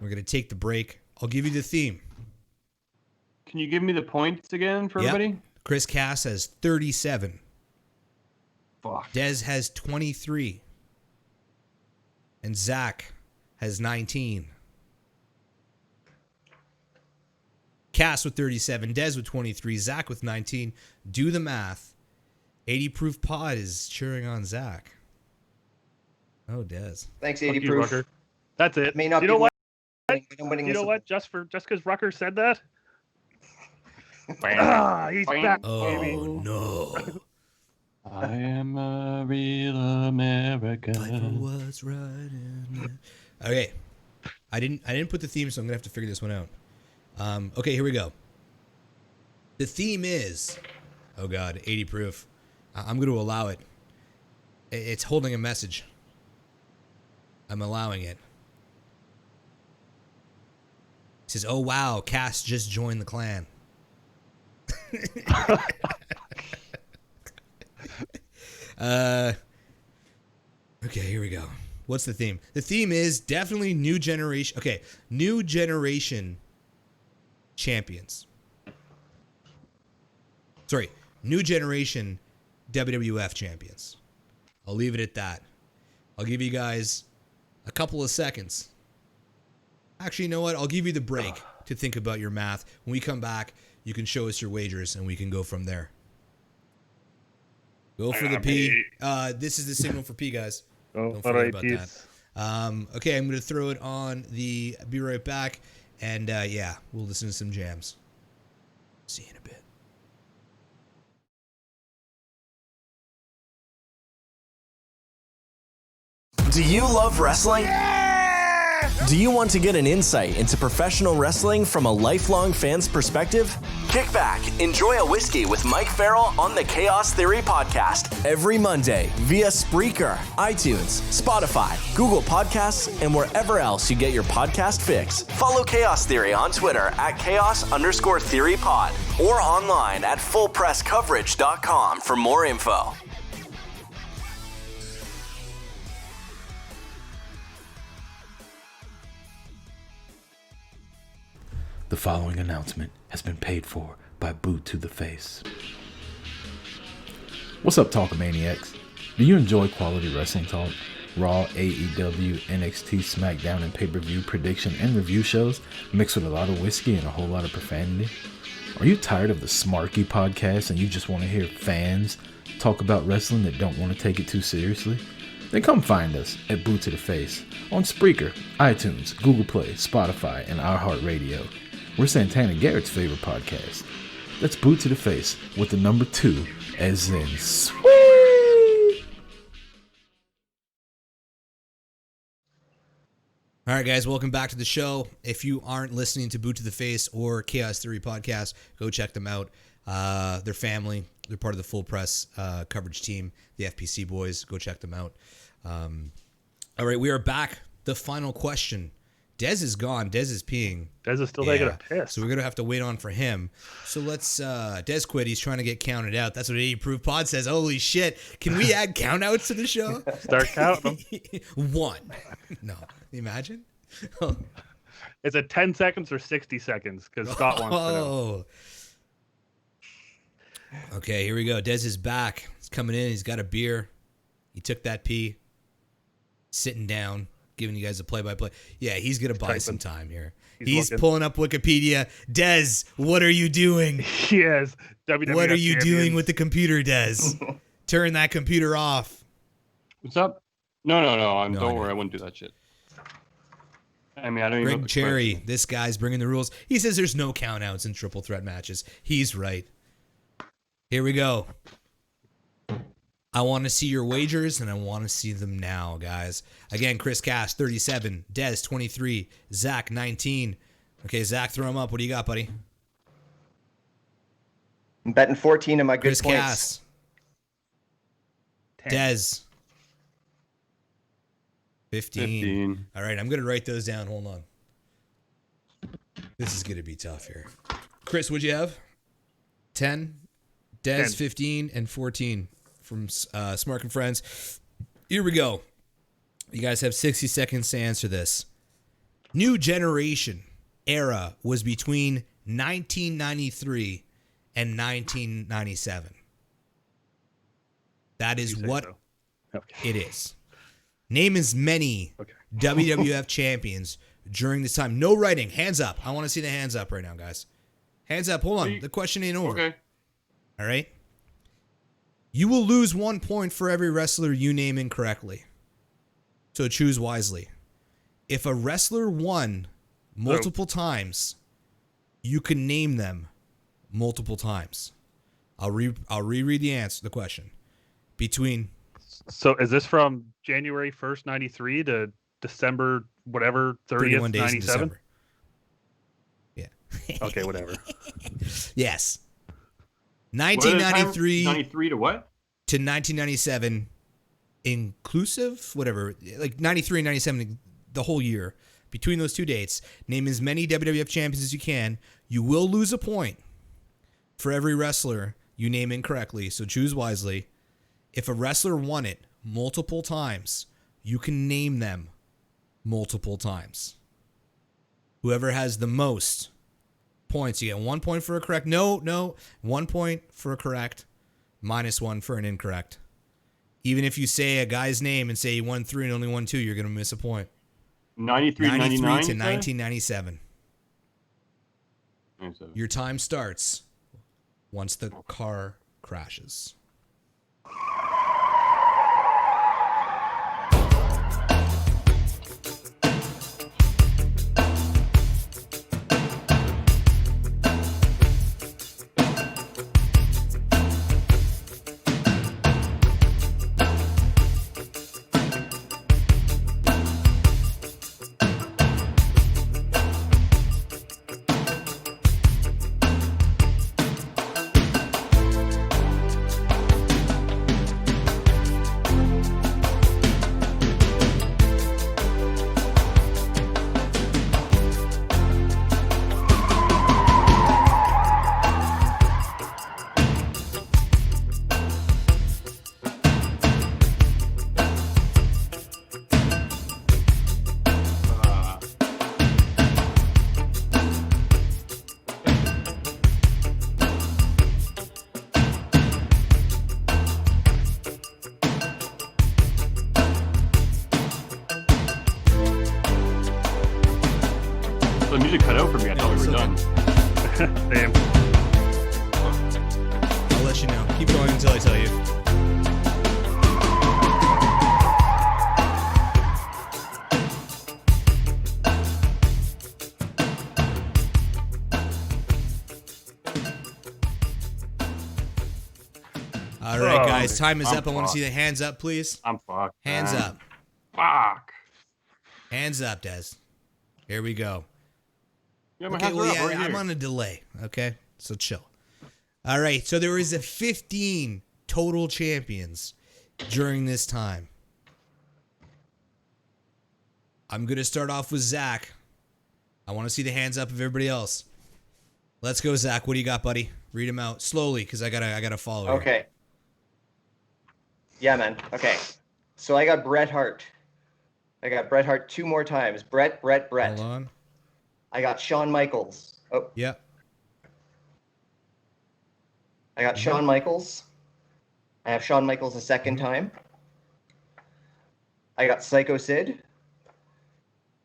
We're going to take the break. I'll give you the theme. Can you give me the points again for Yep. everybody? Chris Cass has 37. Fuck. Dez has 23. And Zach has 19. Cass with 37. Dez with 23. Zach with 19. Do the math. 80 Proof Pod is cheering on Zach. Oh, Dez. Thanks, Fuck 80 you, proof. Rucker. That's it. May not You be know what? I'm winning You this know what? Just because Rucker said that. He's back, baby. Oh, no. I am a real American. Fight for what's right. Okay. I didn't put the theme, so I'm going to have to figure this one out. Okay, here we go. The theme is, oh God, 80 Proof. I'm going to allow it. It's holding a message. I'm allowing it. It says, oh wow, Cass just joined the clan. Okay, here we go. What's the theme? The theme is definitely new generation. Okay, new generation champions. Sorry, new generation WWF champions. I'll leave it at that. I'll give you guys a couple of seconds. Actually, you know what? I'll give you the break to think about your math. When we come back, you can show us your wagers and we can go from there. Go for the P. This is the signal for P, guys. Oh, Don't all forget right, about peace. that. Okay, I'm going to throw it on the Be Right Back. And yeah, we'll listen to some jams. See you in a bit. Do you love wrestling? Do you want to get an insight into professional wrestling from a lifelong fan's perspective? Kick back, enjoy a whiskey with Mike Farrell on the Chaos Theory podcast every Monday via Spreaker, iTunes, Spotify, Google Podcasts, and wherever else you get your podcast fix. Follow Chaos Theory on Twitter at chaos_theorypod or online at fullpresscoverage.com for more info. The following announcement has been paid for by Boot to the Face. What's up, Talkamaniacs? Do you enjoy quality wrestling talk? Raw, AEW, NXT, SmackDown, and pay-per-view prediction and review shows mixed with a lot of whiskey and a whole lot of profanity? Are you tired of the Smarky podcast and you just want to hear fans talk about wrestling that don't want to take it too seriously? Then come find us at Boot to the Face on Spreaker, iTunes, Google Play, Spotify, and iHeartRadio. We're Santana Garrett's favorite podcast. That's Boot to the Face with the number 2 as in sweet. All right, guys, welcome back to the show. If you aren't listening to Boot to the Face or Chaos Theory podcast, go check them out. They're family. They're part of the Full Press coverage team, the FPC boys. Go check them out. All right, we are back. The final question. Dez is gone. Dez is peeing. Dez is still taking a piss. So we're going to have to wait on for him. So let's, Dez quit. He's trying to get counted out. That's what 80 Proof Pod says. Holy shit. Can we add count outs to the show? Start counting them. 1. No. Imagine? Is it 10 seconds or 60 seconds? Because Scott wants to know. Okay, here we go. Dez is back. He's coming in. He's got a beer. He took that pee. Sitting down. Giving you guys a play-by-play. Yeah, he's going to buy some time here. He's pulling up Wikipedia. Dez, what are you doing? Yes. WWF what are you champions. doing with the computer, Dez? Turn that computer off. What's up? No. Don't worry. I wouldn't do that shit. I mean, I don't even know. Greg Cherry, this guy's bringing the rules. He says there's no countouts in triple threat matches. He's right. Here we go. I want to see your wagers, and I want to see them now, guys. Again, Chris Cash, 37. Dez, 23. Zach, 19. Okay, Zach, throw him up. What do you got, buddy? I'm betting 14 of my good Chris points. Cass. Dez. 15. All right, I'm going to write those down. Hold on. This is going to be tough here. Chris, what'd you have? 10. Dez, 10. 15, and 14. From Smart and Friends. Here we go. You guys have 60 seconds to answer this. New Generation era was between 1993 and 1997. That is what it is. Name as many WWF champions during this time. No writing. Hands up. I want to see the hands up right now, guys. Hands up. Hold on. The question ain't over. Okay. All right. You will lose 1 point for every wrestler you name incorrectly. So choose wisely. If a wrestler won multiple times, you can name them multiple times. I'll reread the question. So is this from January 1st, 93 to December whatever 30th, 97? Yeah. Okay, whatever. Yes. 1993 93 to what? To 1997 inclusive, whatever, like 93 and 97, the whole year. Between those two dates, name as many WWF champions as you can. You will lose a point for every wrestler you name incorrectly, so choose wisely. If a wrestler won it multiple times, you can name them multiple times. Whoever has the most points, you get 1 point for a correct. No. 1 point for a correct, -1 for an incorrect. Even if you say a guy's name and say he won 3 and only won 2, you're going to miss a point. 93 to 99 to 1997. Your time starts once the car crashes. that out for me. I thought we were done. Damn. I'll let you know. Keep going until I tell you. All right, guys, time is up. I want to see the hands up, please. I'm fucked. Hands man. up. Fuck. Hands up, Des. Here we go. Yeah, my Okay, hands well, are up yeah, right I'm here. on a delay. Okay, so chill. All right, so there is a 15 total champions during this time. I'm gonna start off with Zach. I want to see the hands up of everybody else. Let's go, Zach. What do you got, buddy? Read them out slowly, because I gotta follow. Okay. Here. Yeah, man. Okay. So I got Bret Hart. I got Bret Hart 2 more times. Bret. Hold on. I got Shawn Michaels. Oh, Yep. I got Shawn Michaels. I have Shawn Michaels a second time. I got Psycho Sid.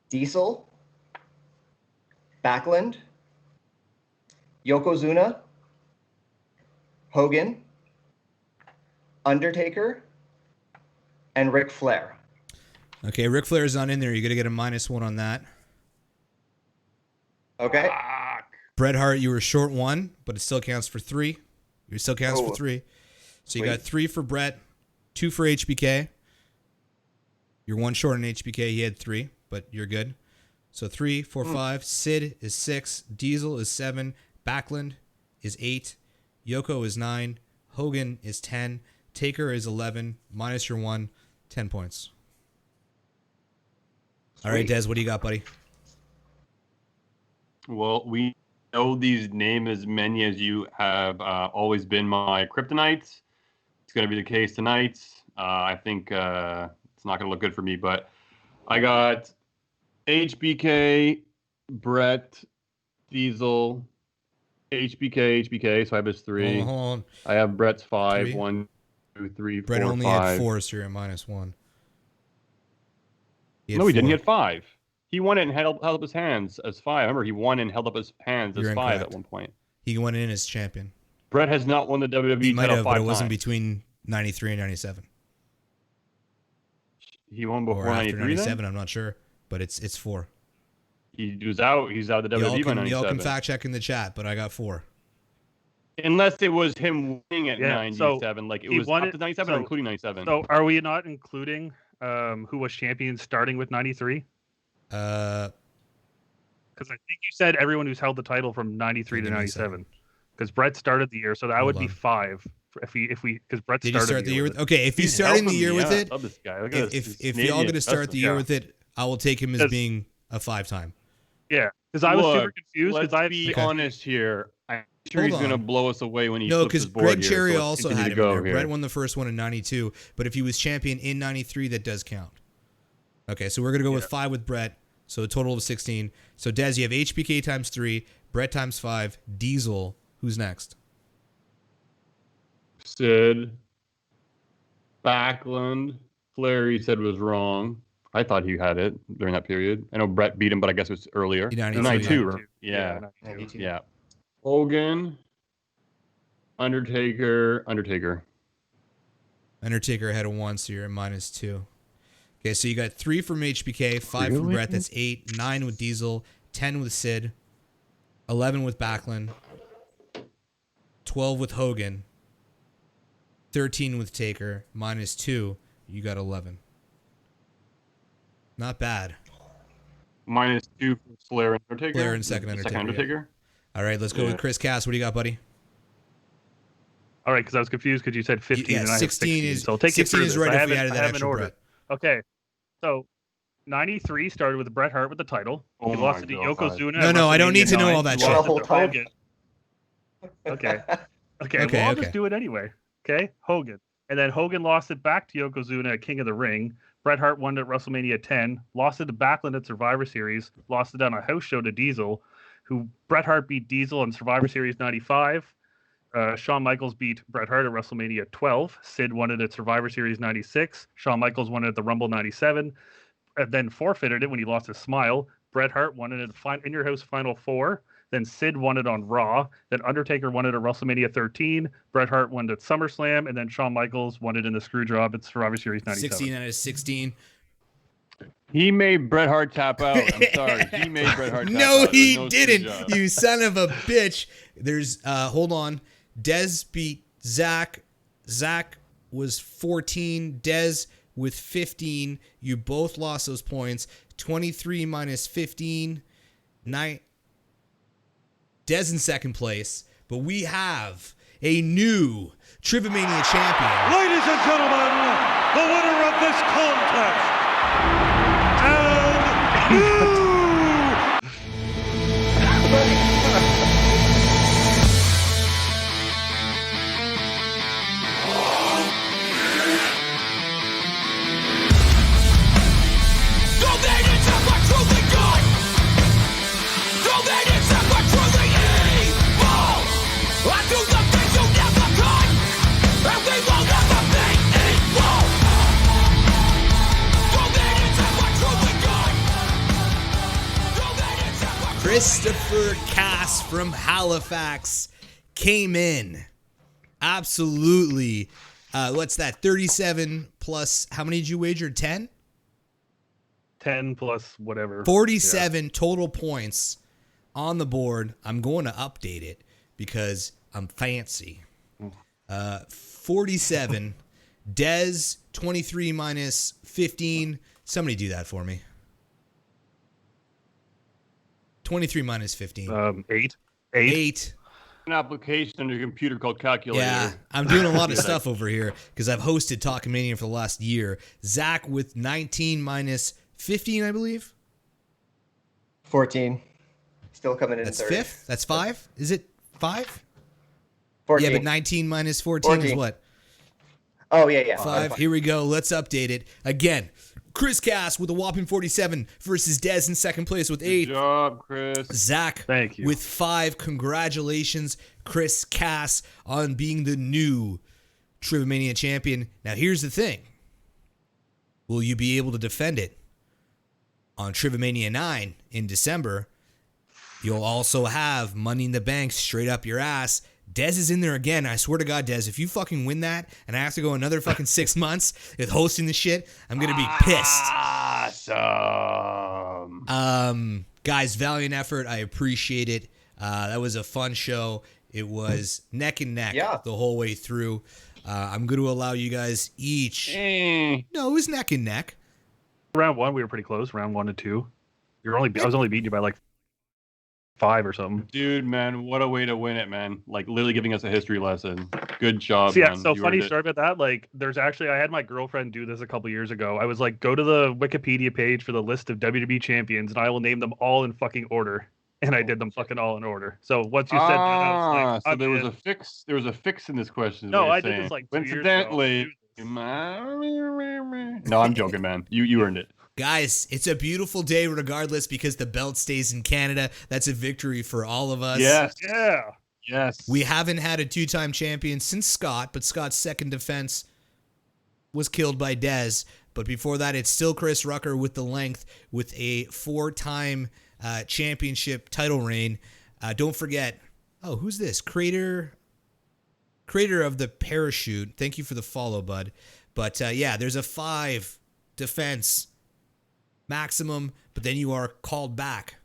Diesel. Backlund. Yokozuna. Hogan. Undertaker. And Ric Flair. Okay, Ric Flair's not in there. You're gonna get a -1 on that. Okay. Bret Hart, you were short 1, but it still counts for 3. It still counts for 3. So you got 3 for Bret, 2 for HBK. You're 1 short on HBK. He had 3, but you're good. So 3, 4, 5. Sid is 6. Diesel is 7. Backlund is 8. Yoko is 9. Hogan is 10. Taker is 11. Minus your 1. 10 points. All right, Des, what do you got, buddy? Well, we know these names as many as you have always been my kryptonites. It's going to be the case tonight. I think it's not going to look good for me, but I got HBK, Bret, Diesel, HBK, so I have his 3. Hold on. I have Bret's 5. 3. 1, 2, 3, 4, Bret only 5. had 4, so you're at -1. No, he didn't. He had 5. He won it and held up his hands as 5. Remember, he won and held up his hands as You're 5 incorrect. at one point. He went in as champion. Bret has not won the WWE He might title have, 5 but it wasn't times. between 93 and 97. He won Or before after 93 97, then? I'm not sure. But it's 4. He's out of the WWE by 97. Y'all can fact check in the chat, but I got 4. Unless it was him winning at Yeah, 97. Like, it he was won up it- to 97 or so- including 97. So are we not including who was champion starting with 93? Because I think you said everyone who's held the title from 93 to 97. Because Bret started the year, so that would be 5 if we because Bret Did started you start the year with? Okay, if he's starting the year with it, love this guy. Look at this. if y'all gonna start the year with it, I will take him as Because- being a 5-time. Yeah, because I was super Look, confused because let's I be Okay. honest here. I'm sure Hold he's going to on. blow us away when he No, flips because his board Greg here, Cherry so let's also continue had to him go in there. here. Brett won the first one in 92, but if he was champion in 93, that does count. Okay, so we're gonna go with 5 with Brett, so a total of 16. So Des, you have HBK times 3, Brett times 5, Diesel. Who's next? Sid, Backlund, Flair, he said was wrong. I thought he had it during that period. I know Brett beat him, but I guess it was earlier. 92, 92, yeah. right? Yeah. 92. Yeah. Hogan, Undertaker. Undertaker had a 1, so you're at -2. Okay, so you got 3 from HBK, 5 from Really? Brett, that's 8, 9 with Diesel, 10 with Sid, 11 with Backlund, 12 with Hogan, 13 with Taker, -2, you got 11. Not bad. -2 for Flair and Undertaker. Flair and second The Undertaker, Second yeah. Undertaker. All right, let's go with Chris Cass. What do you got, buddy? All right, because I was confused because you said 15 Yeah, and I have 16 16. is- So I'll take 16 you through is this. right I if have we it- added that I have extra an order. Brett. Okay, so 93 started with Bret Hart with the title. Oh he my lost it to God. Yokozuna. No, at no, I don't need to know WrestleMania all that 9. shit. He lost The whole it to time. Hogan. Okay. Okay, Okay, well, I'll okay. just do it anyway. Okay, Hogan. And then Hogan lost it back to Yokozuna at King of the Ring. Bret Hart won it at WrestleMania 10, lost it to Backlund at Survivor Series, lost it on a house show to Diesel, who Bret Hart beat Diesel in Survivor Series 95. Shawn Michaels beat Bret Hart at WrestleMania 12. Sid won it at Survivor Series 96. Shawn Michaels won it at the Rumble 97. And then forfeited it when he lost his smile. Bret Hart won it at In Your House Final 4. Then Sid won it on Raw. Then Undertaker won it at WrestleMania 13. Bret Hart won it at SummerSlam. And then Shawn Michaels won it in the Screwjob at Survivor Series 97. 16 out of 16. He made Bret Hart tap out. I'm sorry. He made Bret Hart tap No, out. he There's didn't. screw job. You son of a bitch. There's hold on. Dez beat Zach. Zach was 14. Dez with 15. You both lost those points. 23 minus 15. 9. Dez in second place. But we have a new Trivamania champion. Ladies and gentlemen, the winner of this contest, and new Christopher Cass from Halifax came in. Absolutely. What's that? 37 plus, how many did you wager? 10? 10 plus whatever. 47 total points on the board. I'm going to update it because I'm fancy. 47. Dez, 23 minus 15. Somebody do that for me. 23 minus 15. 8. 8. An application on your computer called Calculator. Yeah, I'm doing a lot of stuff over here because I've hosted Talkamania for the last year. Zach with 19 minus 15, I believe. 14. Still coming in That's third. fifth? That's 5? Is it 5? 14. Yeah, but 19 minus 14 is 14. what? Oh, yeah. 5. Here we go. Let's update it. Again, Chris Cass with a whopping 47 versus Dez in second place with 8. Good job, Chris. Zach Thank you. with 5. Congratulations, Chris Cass, on being the new Trivamania champion. Now, here's the thing. Will you be able to defend it on Trivamania 9 in December? You'll also have Money in the Bank straight up your ass. Dez is in there again. I swear to God, Dez, if you fucking win that and I have to go another fucking 6 months with hosting the shit, I'm going to be pissed. Awesome. Guys, valiant effort. I appreciate it. That was a fun show. It was neck and neck the whole way through. I'm going to allow you guys each. No, it was neck and neck. Round 1, we were pretty close. Round 1 to 2. I was only beating you by like 5 or something. Dude, man, what a way to win it, man. Like, literally giving us a history lesson. Good job, Yeah, man. so You funny earned it. story about that. Like, I had my girlfriend do this a couple years ago. I was like, go to the Wikipedia page for the list of WWE champions, and I will name them all in fucking order. And I did them fucking all in order. So once you said that, I was like, so I'm there was in. a fix. There was a fix in this question. is No, what you're I did saying. this like 2 years ago. Coincidentally. No, I'm joking, man. You earned it. Guys, it's a beautiful day regardless because the belt stays in Canada. That's a victory for all of us. Yes. Yeah. Yes. We haven't had a 2-time champion since Scott, but Scott's second defense was killed by Dez. But before that, it's still Chris Rucker with the length with a 4-time championship title reign. Don't forget, who's this? Creator of the parachute. Thank you for the follow, bud. But there's a 5 defense maximum, but then you are called back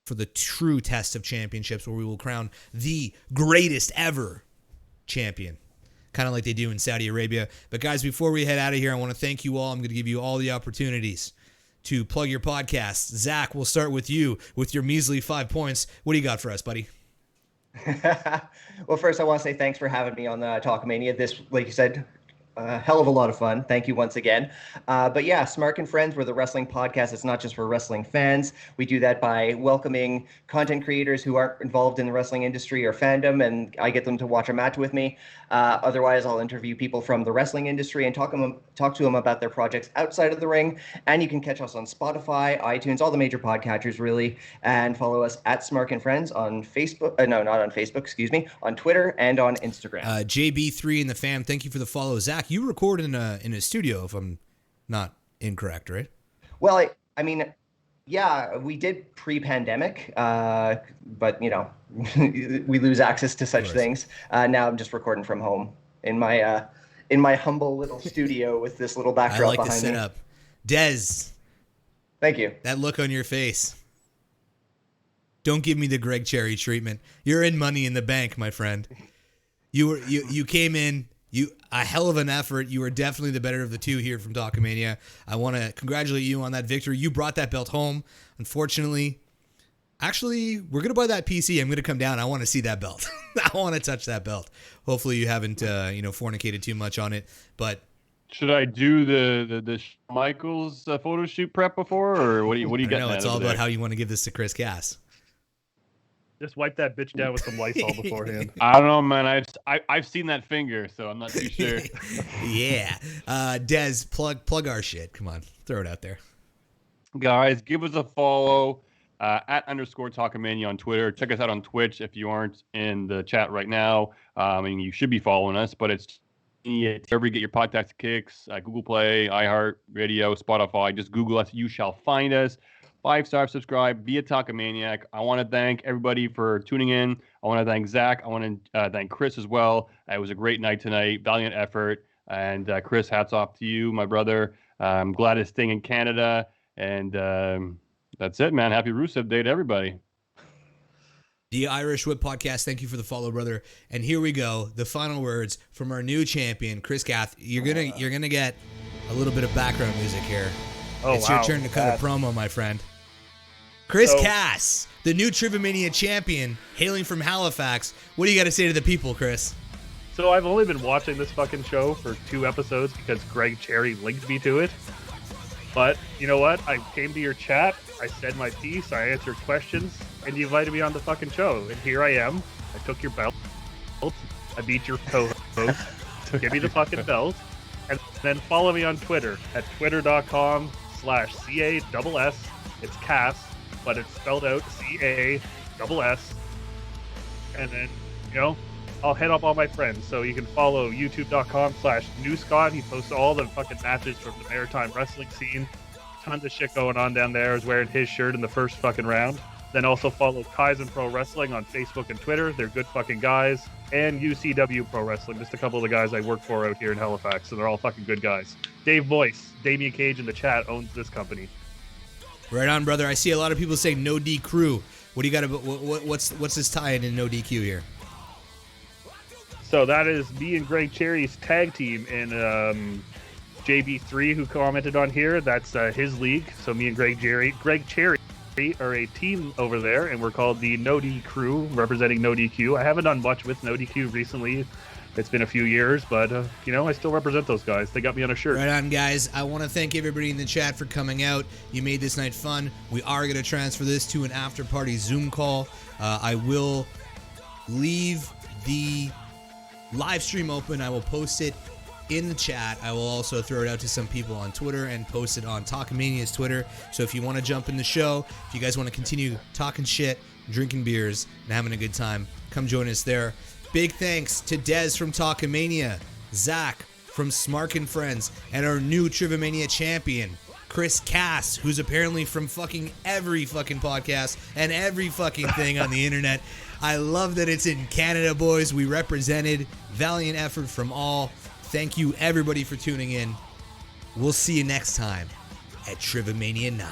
for the true test of championships where we will crown the greatest ever champion, kind of like they do in Saudi Arabia. But guys, before we head out of here, I want to thank you all. I'm going to give you all the opportunities to plug your podcast. Zach, we'll start with you with your measly 5 points. What do you got for us, buddy? Well, first, I want to say thanks for having me on the Talkamania. This, like you said, a hell of a lot of fun. Thank you once again. But yeah, Smark and Friends, we're the wrestling podcast. It's not just for wrestling fans. We do that by welcoming content creators who aren't involved in the wrestling industry or fandom, and I get them to watch a match with me. Otherwise, I'll interview people from the wrestling industry and talk to them about their projects outside of the ring. And you can catch us on Spotify, iTunes, all the major podcatchers, really. And follow us at Smark and Friends on Facebook. No, not on Facebook, excuse me. On Twitter and on Instagram. JB3 and the fam, thank you for the follow. Zach, you record in a studio, if I'm not incorrect, right? Well, I mean, Yeah, we did pre-pandemic, but you know, we lose access to such things. Now I'm just recording from home in my humble little studio with this little backdrop I like the behind me. setup. Des, Thank you. that look on your face. Don't give me the Greg Cherry treatment. You're in Money in the Bank, my friend. You came in. A hell of an effort. You were definitely the better of the two here from Talkamania. I want to congratulate you on that victory. You brought that belt home. Unfortunately, actually, we're going to buy that PC. I'm going to come down. I want to see that belt. I want to touch that belt. Hopefully you haven't fornicated too much on it. But should I do the Michaels photo shoot prep before, or what do you getting at? It's all about how you want to give this to Chris Cass. Just wipe that bitch down with some Lysol beforehand. I don't know, man. I've seen that finger, so I'm not too sure. Yeah. Des, plug our shit. Come on, throw it out there. Guys, give us a follow at _Talkamania on Twitter. Check us out on Twitch if you aren't in the chat right now. You should be following us, but it's wherever you get your podcast kicks, Google Play, iHeart Radio, Spotify. Just Google us. You shall find us. 5-star subscribe, be a Talkamaniac. I want to thank everybody for tuning in. I want to thank Zach. I want to thank Chris as well. It was a great night tonight, valiant effort. And Chris, hats off to you, my brother. I'm glad it's staying in Canada. And that's it, man. Happy Rusev Day to everybody. The Irish Whip Podcast, thank you for the follow, brother. And here we go. The final words from our new champion, Chris Cath. You're gonna get a little bit of background music here. It's your turn to cut a promo, my friend. Chris Cass, the new Trivamania champion, hailing from Halifax. What do you got to say to the people, Chris? So I've only been watching this fucking show for 2 episodes because Greg Cherry linked me to it. But you know what? I came to your chat, I said my piece, I answered questions, and you invited me on the fucking show. And here I am. I took your belt. I beat your co-host. Give me the fucking belt. And then follow me on Twitter at twitter.com/CASS. It's Cass, but it's spelled out CASS. And then, I'll hit up all my friends. So you can follow youtube.com/newscott. He posts all the fucking matches from the maritime wrestling scene. Tons of shit going on down there. I was wearing his shirt in the first fucking round. Then also follow Kaizen Pro Wrestling on Facebook and Twitter. They're good fucking guys. And UCW Pro Wrestling, just a couple of the guys I work for out here in Halifax, so they're all fucking good guys. Dave Boyce, Damian Cage in the chat, owns this company. Right on, brother. I see a lot of people saying No D Crew. What do you got? What's this tie-in in No DQ here? So that is me and Greg Cherry's tag team in JB3, who commented on here. That's his league. So me and Greg Cherry are a team over there, and we're called the No D Crew, representing No DQ. I haven't done much with No DQ recently. It's been a few years, but I still represent those guys. They got me on a shirt. Right on, guys. I want to thank everybody in the chat for coming out. You made this night fun. We are going to transfer this to an after-party Zoom call. I will leave the live stream open. I will post it in the chat. I will also throw it out to some people on Twitter and post it on Talkamania's Twitter. So if you want to jump in the show, if you guys want to continue talking shit, drinking beers, and having a good time, come join us there. Big thanks to Des from Talkamania, Zach from Smark and Friends, and our new Trivamania champion, Chris Cass, who's apparently from fucking every fucking podcast and every fucking thing on the internet. I love that it's in Canada, boys. We represented. Valiant effort from all. Thank you, everybody, for tuning in. We'll see you next time at Trivamania 9.